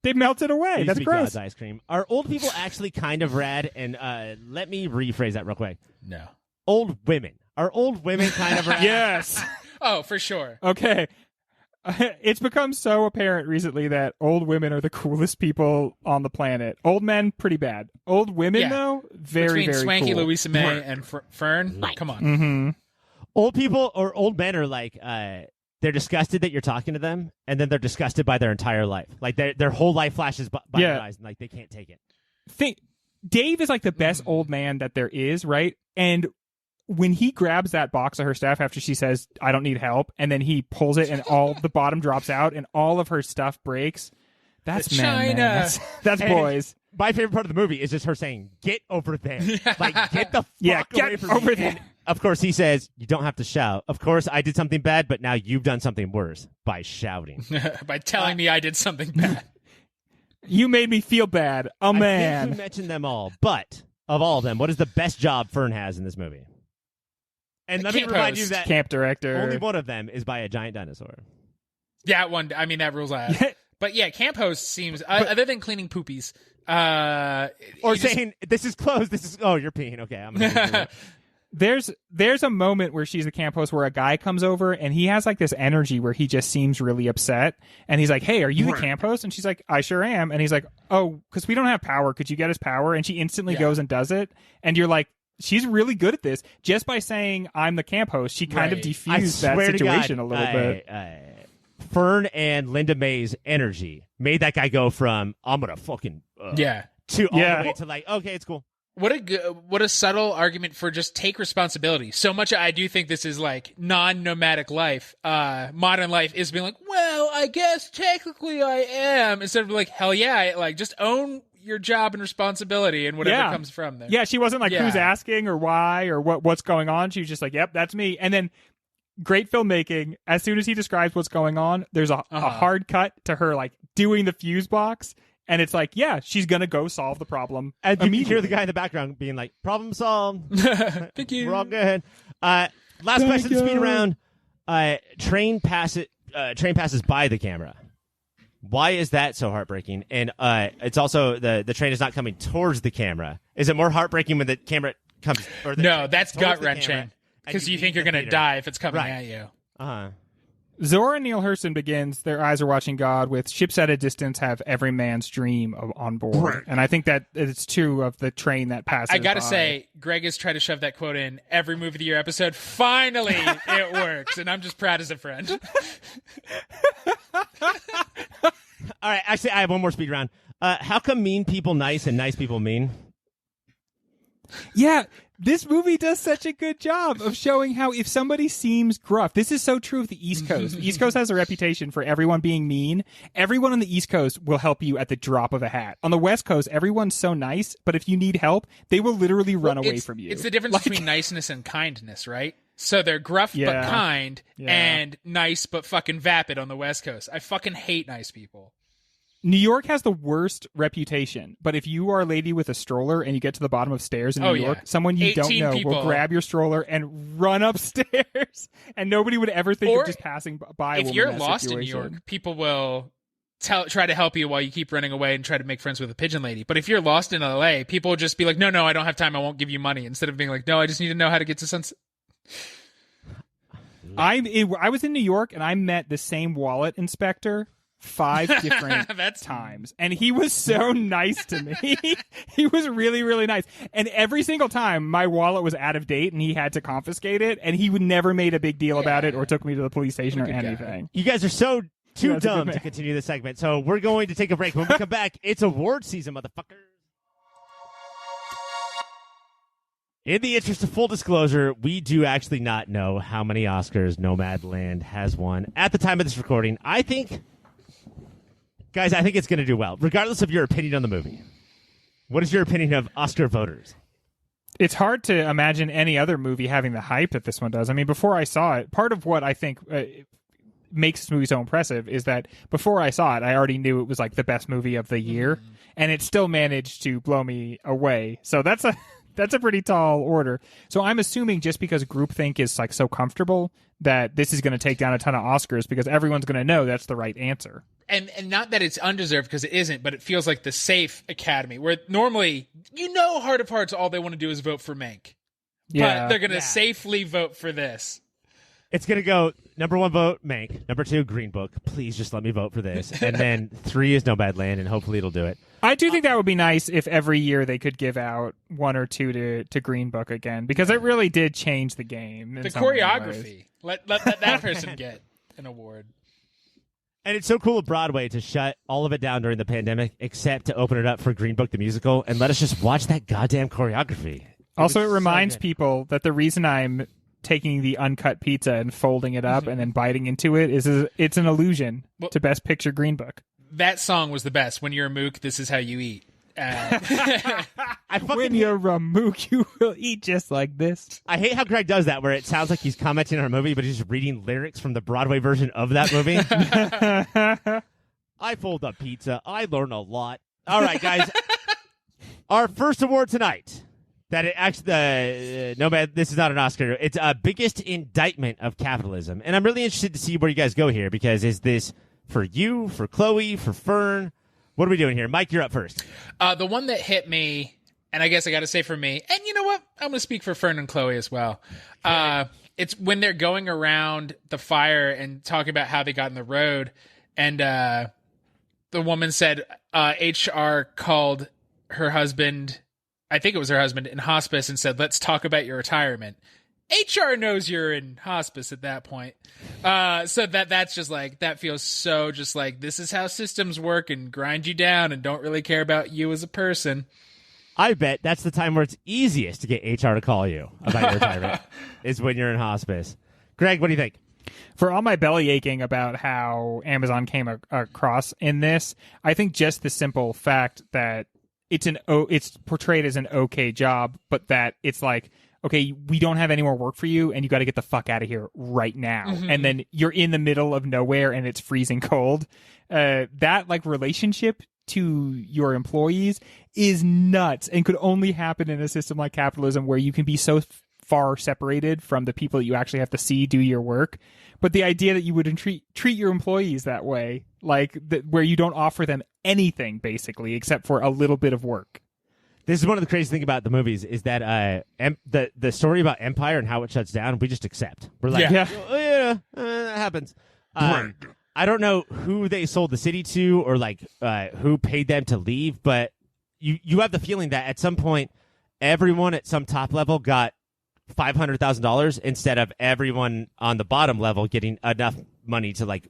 they melted away. It used That's to be gross. God's ice cream. Are old people actually kind of rad? And let me rephrase that real quick. No. Old women. Are old women kind of rad? Yes. Oh, for sure. Okay. It's become so apparent recently that old women are the coolest people on the planet. Old men, pretty bad. Old women, though, very, Between very Swanky, cool. Louisa May, and Fern, come on. Mm-hmm. Old people or old men are like they're disgusted that you're talking to them, and then they're disgusted by their entire life. Like their whole life flashes by their eyes, and like they can't take it. Dave is like the best old man that there is, right? And when he grabs that box of her stuff after she says, "I don't need help," and then he pulls it and all the bottom drops out and all of her stuff breaks. That's man. That's boys. My favorite part of the movie is just her saying, "Get over there." Like, get the fuck get away from over me. there. And of course, he says, "You don't have to shout." Of course, I did something bad, but now you've done something worse by shouting. By telling me I did something bad. You made me feel bad. I Man. think we mentioned them all, but of all of them, what is the best job Fern has in this movie? And let me Camp remind you host. that Camp director. only one of them is by a giant dinosaur. Yeah, that rules out. But yeah, camp host seems, other than cleaning poopies, Or saying, "This is closed. You're peeing. Okay, I'm gonna There's a moment where she's the camp host where a guy comes over and he has like this energy where he just seems really upset and he's like, "Hey, are you the camp host?" And she's like, "I sure am." And he's like, "Oh, because we don't have power. Could you get us power?" And she instantly goes and does it. And you're like, she's really good at this. Just by saying I'm the camp host, she kind of defused that situation a little bit. Fern and Linda May's energy made that guy go from "I'm gonna fucking" to all the way to like, "Okay, it's cool." What a subtle argument for just take responsibility. So much I do think this is like non-nomadic life. Modern life is being like, well, I guess technically I am, instead of like, hell yeah, like just own your job and responsibility and whatever comes from there. Yeah, she wasn't like who's asking or why or what's going on. She was just like, "Yep, that's me." And then great filmmaking. As soon as he describes what's going on, there's a hard cut to her like doing the fuse box. And it's like, yeah, she's going to go solve the problem. And you can hear the guy in the background being like, "Problem solved." Thank you. We're all good. Last question, speed around. Train passes by the camera. Why is that so heartbreaking? And it's also the train is not coming towards the camera. Is it more heartbreaking when the camera comes? Or the No, that's gut wrenching because you think you're going to die if it's coming at you. Zora Neale Hurston begins, "Their eyes are watching God," with "Ships at a distance have every man's dream on board." And I think that it's true of the train that passes I got to by. say, Greg has tried to shove that quote in every Movie of the Year episode. Finally, it works. And I'm just proud as a friend. All right, actually, I have one more speed round. How come mean people nice and nice people mean? Yeah, this movie does such a good job of showing how if somebody seems gruff, this is so true of the East Coast. The East Coast has a reputation for everyone being mean. Everyone on the East Coast will help you at the drop of a hat. On the West Coast, everyone's so nice, but if you need help, they will literally run away from you. It's the difference between niceness and kindness, right? So they're gruff but kind, and nice but fucking vapid on the West Coast. I fucking hate nice people. New York has the worst reputation, but if you are a lady with a stroller and you get to the bottom of stairs in New York, someone you don't know will grab your stroller and run upstairs, and nobody would ever think of just passing by. If you're lost in New York, people will try to help you while you keep running away and try to make friends with a pigeon lady. But if you're lost in LA, people will just be like, no, I don't have time. I won't give you money. Instead of being like, no, I just need to know how to get to Sunset. I was in New York and I met the same wallet inspector 5 different times, and he was so nice to me. He was really, really nice, and every single time my wallet was out of date and he had to confiscate it, and he would never made a big deal about it or took me to the police station or anything. You guys are too dumb to continue this segment, so we're going to take a break. When we come back, it's award season, motherfuckers. In the interest of full disclosure, we do actually not know how many Oscars Nomadland has won at the time of this recording. Guys, I think it's going to do well, regardless of your opinion on the movie. What is your opinion of Oscar voters? It's hard to imagine any other movie having the hype that this one does. I mean, before I saw it, part of what I think makes this movie so impressive is that before I saw it, I already knew it was like the best movie of the year, and it still managed to blow me away. So that's a pretty tall order. So I'm assuming just because groupthink is like so comfortable that this is going to take down a ton of Oscars because everyone's going to know that's the right answer. And not that it's undeserved because it isn't, but it feels like the safe Academy where normally, heart of hearts, all they want to do is vote for Mank. Yeah. But they're going to safely vote for this. It's going to go number 1 vote, Mank. Number 2, Green Book. Please just let me vote for this. And then 3 is Nomadland, and hopefully it'll do it. I do think that would be nice if every year they could give out 1 or 2 to Green Book again, because it really did change the game. The choreography. Let that person get an award. And it's so cool of Broadway to shut all of it down during the pandemic, except to open it up for Green Book the musical, and let us just watch that goddamn choreography. Also, it reminds people that the reason I'm taking the uncut pizza and folding it up and then biting into it is it's an allusion to Best Picture Green Book. That song was the best. When you're a mook, this is how you eat. When you're a mook, you will eat just like this. I hate how Greg does that, where it sounds like he's commenting on a movie, but he's just reading lyrics from the Broadway version of that movie. I fold up pizza. I learn a lot. All right, guys. Our first award tonight. This is not an Oscar. It's a biggest indictment of capitalism. And I'm really interested to see where you guys go here, because is this for you, for Chloe, for Fern? What are we doing here? Mike, you're up first. The one that hit me, and I guess I got to say for me, and you know what? I'm going to speak for Fern and Chloe as well. It's when they're going around the fire and talking about how they got in the road, and the woman said HR called her husband, I think it was her husband, in hospice and said, let's talk about your retirement. HR knows you're in hospice at that point. So that's just like, that feels so just like, this is how systems work and grind you down and don't really care about you as a person. I bet that's the time where it's easiest to get HR to call you about your retirement is when you're in hospice. Greg, what do you think? For all my belly aching about how Amazon came across in this, I think just the simple fact that it's portrayed as an okay job, but that it's like, okay, we don't have any more work for you, and you got to get the fuck out of here right now. Mm-hmm. And then you're in the middle of nowhere, and it's freezing cold. That like relationship to your employees is nuts, and could only happen in a system like capitalism, where you can be so far separated from the people that you actually have to see do your work. But the idea that you would treat your employees that way, like where you don't offer them anything basically except for a little bit of work. This is one of the crazy things about the movies is that the story about Empire and how it shuts down, we just accept. We're like, that happens. I don't know who they sold the city to or like who paid them to leave, but you have the feeling that at some point everyone at some top level got $500,000 instead of everyone on the bottom level getting enough money to like,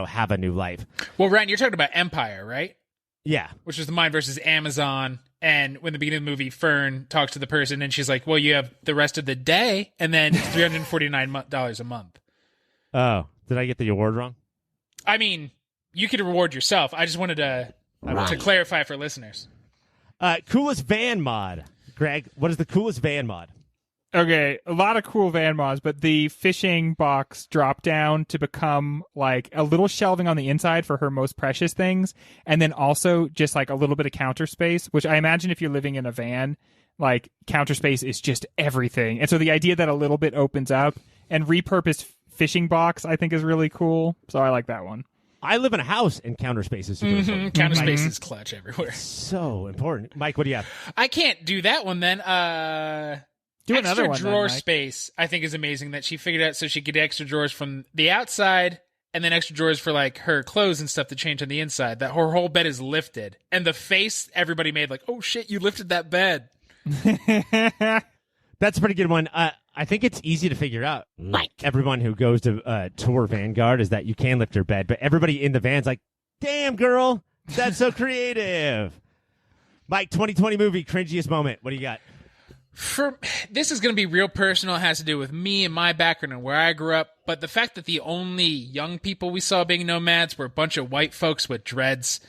have a new life. Well, Ryan, you're talking about Empire, right? Yeah. Which was the mine versus Amazon. And when the beginning of the movie, Fern talks to the person and she's like, well, you have the rest of the day and then it's $349 a month. Oh, did I get the award wrong? I mean, you could reward yourself. I just wanted to clarify for listeners. Coolest van mod. Greg, what is the coolest van mod? Okay, a lot of cool van mods, but the fishing box drop down to become like a little shelving on the inside for her most precious things, and then also just like a little bit of counter space, which I imagine if you're living in a van, like counter space is just everything. And so the idea that a little bit opens up and repurposed fishing box, I think is really cool. So I like that one. I live in a house and counter space is super important. Counter space is clutch everywhere. So important. Mike, what do you have? I can't do that one then. Do extra another one, drawer then, Mike. space, I think, is amazing that she figured out so she could get extra drawers from the outside and then extra drawers for like her clothes and stuff to change on the inside. That her whole bed is lifted. And the face everybody made like, oh shit, you lifted that bed. That's a pretty good one. I think it's easy to figure out. Mike. Everyone who goes to tour Vanguard is that you can lift your bed, but everybody in the van's like, damn, girl, that's so creative. Mike, 2020 movie, cringiest moment. What do you got? This is going to be real personal. It has to do with me and my background and where I grew up. But the fact that the only young people we saw being nomads were a bunch of white folks with dreads,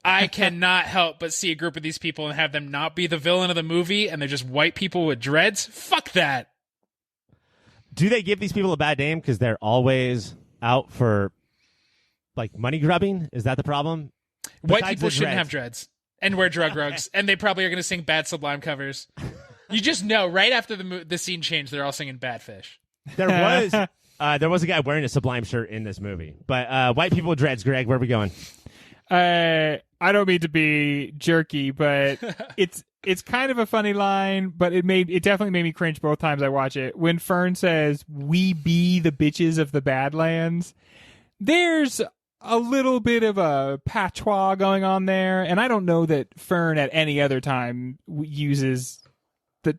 I cannot help but see a group of these people and have them not be the villain of the movie, and they're just white people with dreads. Fuck that. Do they give these people a bad name because they're always out for like money grubbing? Is that the problem? White Besides people the shouldn't dreads. have dreads and wear drug rugs, and they probably are going to sing Bad Sublime covers. You just know right after the scene change, they're all singing Bad Fish. There was a guy wearing a Sublime shirt in this movie. But white people with dreads, Greg, where are we going? I don't mean to be jerky, but it's kind of a funny line, but it definitely made me cringe both times I watch it. When Fern says, "We be the bitches of the Badlands," there's a little bit of a patois going on there, and I don't know that Fern at any other time uses the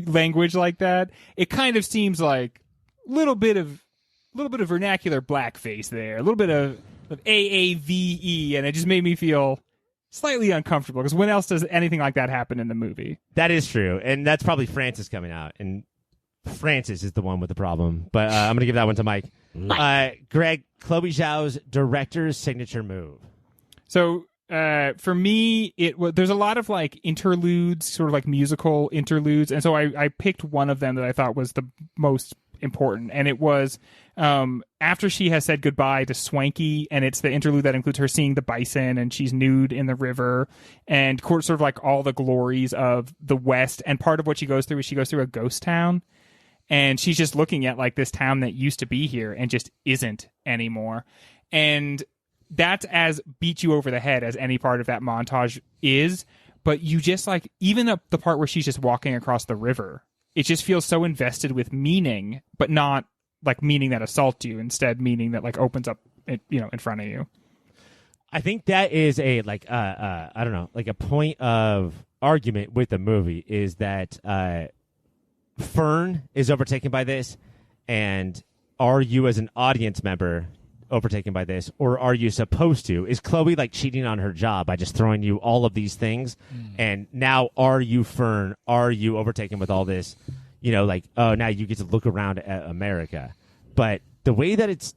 language like that. It kind of seems like a little bit of vernacular blackface there, a little bit of AAVE, and it just made me feel slightly uncomfortable because when else does anything like that happen in the movie? That is true, and that's probably Francis coming out, and Francis is the one with the problem. But I'm going to give that one to Mike. Greg, Chloe Zhao's director's signature move. So for me, there's a lot of like interludes, sort of like musical interludes, and so I picked one of them that I thought was the most important, and it was after she has said goodbye to Swanky, and it's the interlude that includes her seeing the bison, and she's nude in the river, and sort of like all the glories of the West. And part of what she goes through is she goes through a ghost town, and she's just looking at like this town that used to be here and just isn't anymore. And that's as beat you over the head as any part of that montage is. But you just like, even up the part where she's just walking across the river, it just feels so invested with meaning, but not like meaning that assaults you, instead meaning that like opens up, in front of you. I think that is a I don't know, like a point of argument with the movie is that Fern is overtaken by this, and are you as an audience member overtaken by this, or are you supposed to? Is Chloe like cheating on her job by just throwing you all of these things? And now are you Fern? Are you overtaken with all this? Like, oh, now you get to look around at America. But the way that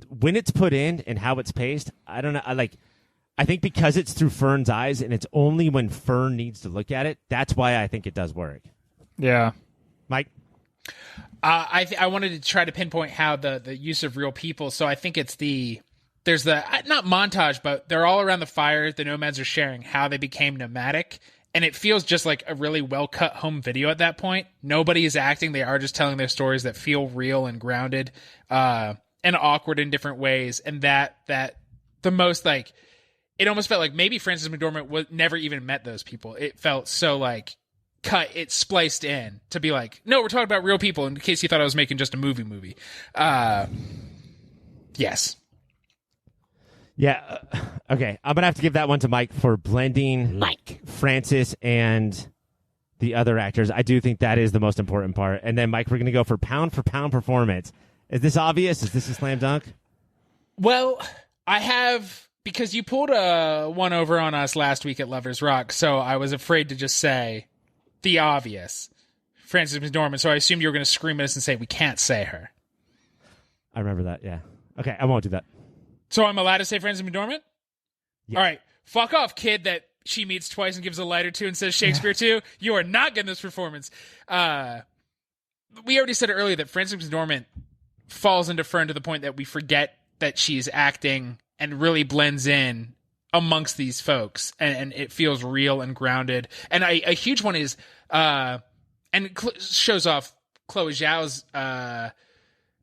when it's put in and how it's paced, I don't know. I think because it's through Fern's eyes and it's only when Fern needs to look at it, that's why I think it does work. Yeah. Mike? I wanted to try to pinpoint how the use of real people. So I think there's the not montage, but they're all around the fire. The nomads are sharing how they became nomadic, and it feels just like a really well cut home video at that point. Nobody is acting; they are just telling their stories that feel real and grounded, and awkward in different ways. And that the most like, it almost felt like maybe Frances McDormand never even met those people. It felt so like it's spliced in to be like, no, we're talking about real people, in case you thought I was making just a movie. Yes. Yeah. Okay. I'm going to have to give that one to Mike for blending Francis and the other actors. I do think that is the most important part. And then, Mike, we're going to go for pound performance. Is this obvious? Is this a slam dunk? Well, I have, because you pulled a one over on us last week at Lovers Rock, so I was afraid to just say the obvious, Frances McDormand. So I assumed you were going to scream at us and say we can't say her. I remember that. Yeah. Okay, I won't do that. So I'm allowed to say Frances McDormand? Yeah. All right. Fuck off, kid that she meets twice and gives a lighter to and says Shakespeare too. You are not getting this performance. We already said earlier that Frances McDormand falls into Fern to the point that we forget that she's acting and really blends in amongst these folks, and it feels real and grounded. And a huge one is, shows off Chloe Zhao's,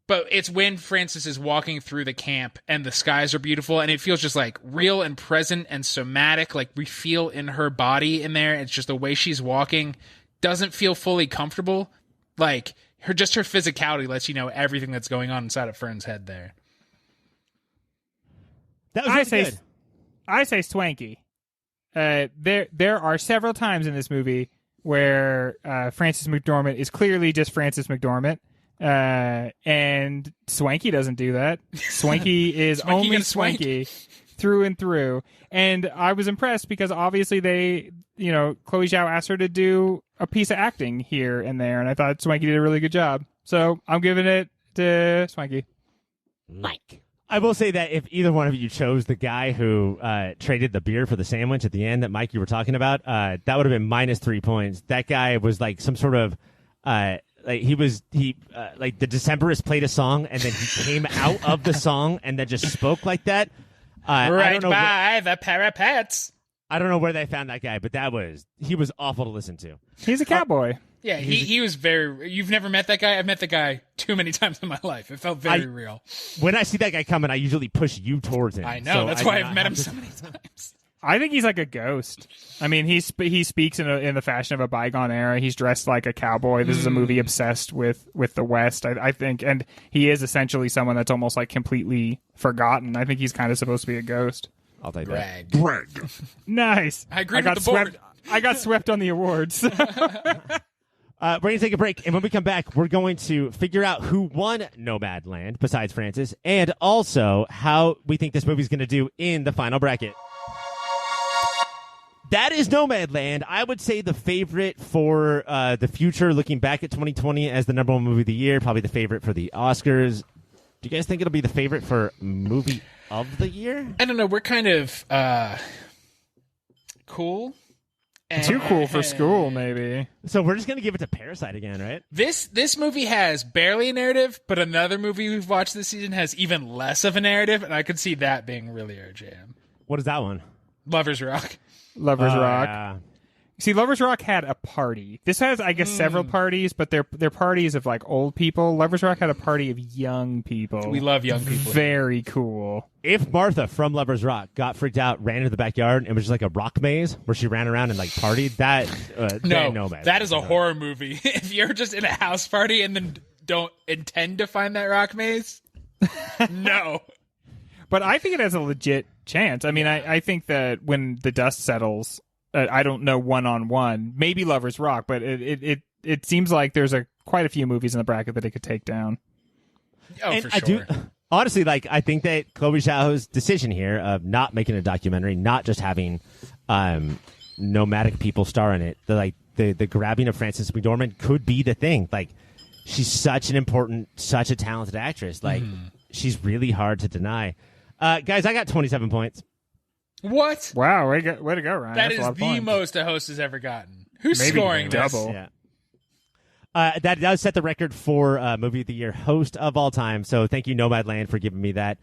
but it's when Frances is walking through the camp and the skies are beautiful and it feels just like real and present and somatic. Like we feel in her body in there. It's just the way she's walking doesn't feel fully comfortable. Like her physicality lets you know everything that's going on inside of Fern's head there. That was really good. I say swanky. There are several times in this movie where Frances McDormand is clearly just Frances McDormand. And Swanky doesn't do that. Swanky is only Swanky through and through. And I was impressed because obviously Chloe Zhao asked her to do a piece of acting here and there, and I thought Swanky did a really good job. So I'm giving it to Swanky. Mike. I will say that if either one of you chose the guy who traded the beer for the sandwich at the end that Mike you were talking about, that would have been -3 points. That guy was like some sort of like the Decemberists played a song and then he came out of the song and then just spoke like that. Right by the parapets. I don't know where they found that guy, but he was awful to listen to. He's a cowboy. Yeah, he was very... You've never met that guy? I've met the guy too many times in my life. It felt very real. When I see that guy coming, I usually push you towards him. I know. That's why I've met him so many times. I think he's like a ghost. I mean, he speaks in the fashion of a bygone era. He's dressed like a cowboy. This is a movie obsessed with the West, I think. And he is essentially someone that's almost like completely forgotten. I think he's kind of supposed to be a ghost. I'll take that. Greg. Nice. I agree with the board. I got swept on the awards. We're going to take a break, and when we come back, we're going to figure out who won Nomadland, besides Francis, and also how we think this movie's going to do in the final bracket. That is Nomadland. I would say the favorite for the future, looking back at 2020 as the #1 movie of the year, probably the favorite for the Oscars. Do you guys think it'll be the favorite for movie of the year? I don't know. We're kind of cool. Too cool for school, maybe. So we're just going to give it to Parasite again, right? This movie has barely a narrative, but another movie we've watched this season has even less of a narrative, and I could see that being really our jam. What is that one? Lovers Rock. Lovers Rock. Yeah. See, Lovers Rock had a party. This has, I guess, several parties, but they're parties of like old people. Lovers Rock had a party of young people. We love young people. Very cool. If Martha from Lovers Rock got freaked out, ran into the backyard, and it was just like a rock maze where she ran around and like partied, that that is a horror movie. If you're just in a house party and then don't intend to find that rock maze, no. But I think it has a legit chance. I mean, I think that when the dust settles, I don't know one-on-one, maybe Lovers Rock, but it seems like there's quite a few movies in the bracket that it could take down. Oh, and for sure. Honestly, I think that Chloe Zhao's decision here of not making a documentary, not just having nomadic people star in it, the grabbing of Frances McDormand could be the thing. Like, she's such a talented actress. Like, she's really hard to deny. Guys, I got 27 points. What? Wow, way to go, Ryan. That That's is a lot of the points. most a host has ever gotten. Who's Maybe scoring this? double. Yeah. That does set the record for Movie of the Year host of all time. So thank you, Nomadland, for giving me that.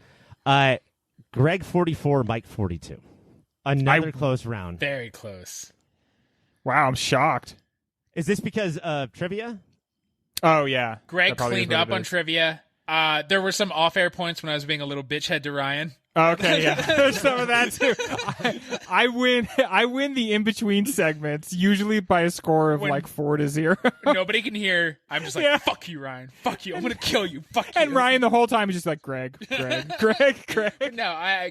Greg 44, Mike 42. Another close round. Very close. Wow, I'm shocked. Is this because of trivia? Oh, yeah. Greg That probably is cleaned what up it on is. trivia. There were some off-air points when I was being a little bitch head to Ryan. Okay, yeah. There's some of that too. I win the in-between segments, usually by a score of like 4-0. Nobody can hear. I'm just like, fuck you, Ryan. Fuck you. I'm going to kill you. Fuck you. And Ryan the whole time is just like, Greg. No,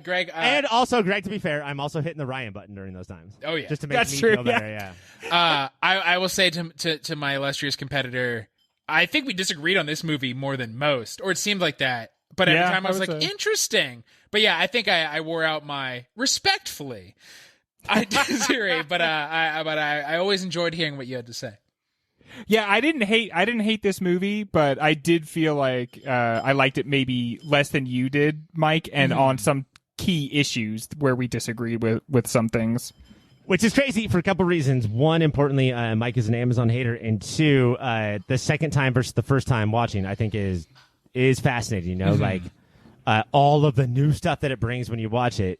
Greg. And also, Greg, to be fair, I'm also hitting the Ryan button during those times. Oh, yeah. Just to make That's me true, feel better, I will say to my illustrious competitor, I think we disagreed on this movie more than most, or it seemed like that. But every Yeah, time I was I would like, say. interesting. But yeah, I think I wore out my respectfully. I disagree, but I always enjoyed hearing what you had to say. Yeah, I didn't hate this movie, but I did feel like I liked it maybe less than you did, Mike, and on some key issues where we disagreed with some things. Which is crazy for a couple reasons. One, importantly, Mike is an Amazon hater, and two, the second time versus the first time watching, I think is fascinating. You know, like all of the new stuff that it brings when you watch it.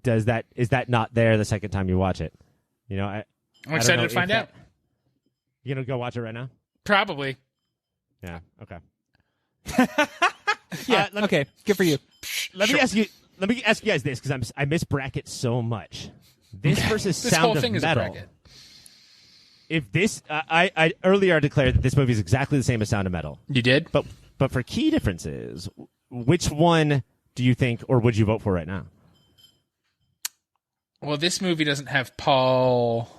Is that not there the second time you watch it? You know, I'm excited to find out. You gonna go watch it right now? Probably. Yeah. Okay. Yeah. Okay. Good for you. Let me ask you guys this, because I miss brackets so much. This versus This Sound whole of thing is a Metal. bracket. If this, I earlier declared that this movie is exactly the same as Sound of Metal, You did? but for key differences, which one do you think, or would you vote for right now? Well, this movie doesn't have Paul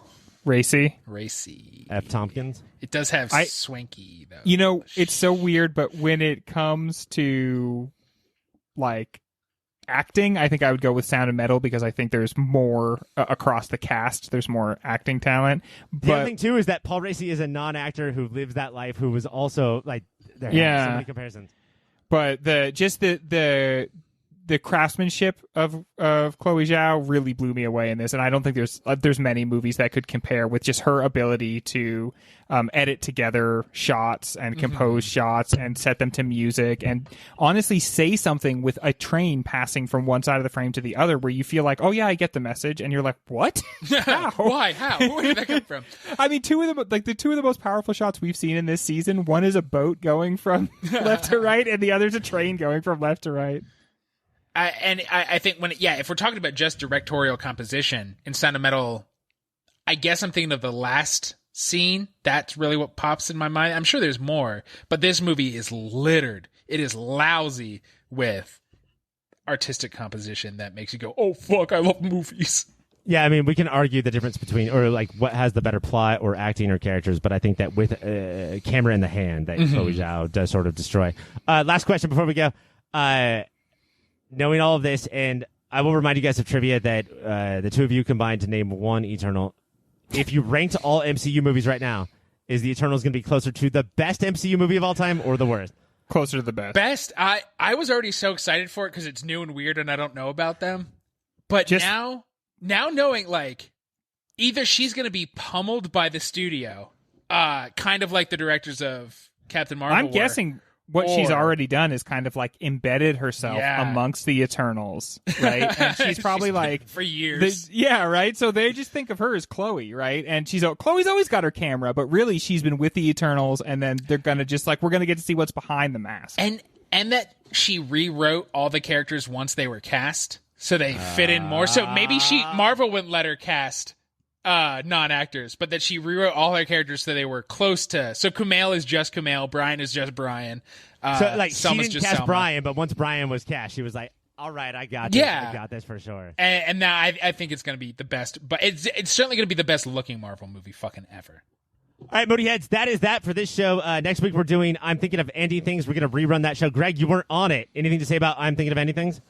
Racy. F. Tompkins. It does have Swanky, though. You know, it's so weird, but when it comes to like acting, I think I would go with Sound of Metal because I think there's more across the cast. There's more acting talent. The other But thing too is that Paul Racy is a non-actor who lives that life, who was also like, there are Yeah. so many comparisons. but the craftsmanship of Chloe Zhao really blew me away in this, and I don't think there's many movies that could compare with just her ability to edit together shots and compose shots and set them to music and honestly say something with a train passing from one side of the frame to the other, where you feel like, oh yeah, I get the message, and you're like, what? How? Why? How? Where did that come from? I mean, the two of the most powerful shots we've seen in this season. One is a boat going from left to right, and the other's a train going from left to right. I think if we're talking about just directorial composition in Sound of Metal, I guess I'm thinking of the last scene. That's really what pops in my mind. I'm sure there's more, but this movie is littered. It is lousy with artistic composition that makes you go, oh fuck, I love movies. Yeah, I mean, we can argue the difference between, or like, what has the better plot or acting or characters, but I think that with camera in the hand, that Chloe Zhao does sort of destroy. Last question before we go. Knowing all of this, and I will remind you guys of trivia that the two of you combined to name one Eternal. If you ranked all MCU movies right now, is the Eternals going to be closer to the best MCU movie of all time or the worst? Closer to the best. Best. I was already so excited for it because it's new and weird and I don't know about them. But now knowing, like, either she's going to be pummeled by the studio, kind of like the directors of Captain Marvel. I'm guessing what she's already done is kind of like embedded herself amongst the Eternals, right? And she's probably like for years. Right? So they just think of her as Chloe, right? And Chloe's always got her camera, but really she's been with the Eternals, and then they're gonna just like, we're gonna get to see what's behind the mask. And that she rewrote all the characters once they were cast, so they fit in more. So maybe Marvel wouldn't let her cast non-actors, but that she rewrote all her characters so they were close to. So Kumail is just Kumail, Brian is just Brian. So like, Selma's she didn't just cast Selma. Brian, but once Brian was cast, she was like, all right, I got this. Yeah. I got this for sure. And now I think it's going to be the best, but it's certainly going to be the best looking Marvel movie fucking ever. All right, Moody Heads, that is that for this show. Next week we're doing I'm Thinking of Ending Things. We're going to rerun that show. Greg, you weren't on it. Anything to say about I'm Thinking of Ending Things?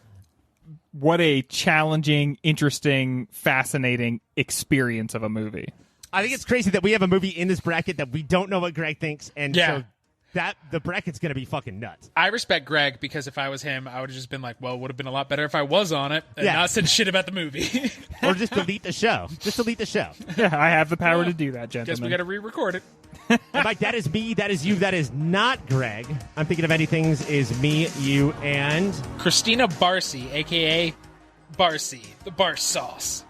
What a challenging, interesting, fascinating experience of a movie. I think it's crazy that we have a movie in this bracket that we don't know what Greg thinks, and so that the bracket's going to be fucking nuts. I respect Greg, because if I was him, I would have just been like, well, it would have been a lot better if I was on it and not said shit about the movie. Or just delete the show. Just delete the show. Yeah, I have the power to do that, gentlemen. Guess we got to re-record it. And Mike, that is me, that is you, that is not Greg. I'm Thinking of Ending Things is me, you, and Christina Barcy, a.k.a. Barcy, the bar sauce.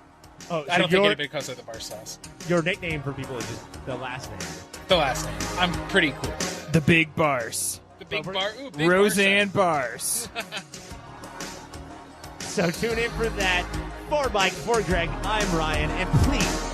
Oh, so I don't think anybody calls her the bar sauce. your nickname for people is just the last name. The last name. I'm pretty cool. The Big Bars. The big bar. Ooh, big Roseanne bar sauce. Bars. So tune in for that. For Mike, for Greg, I'm Ryan, and please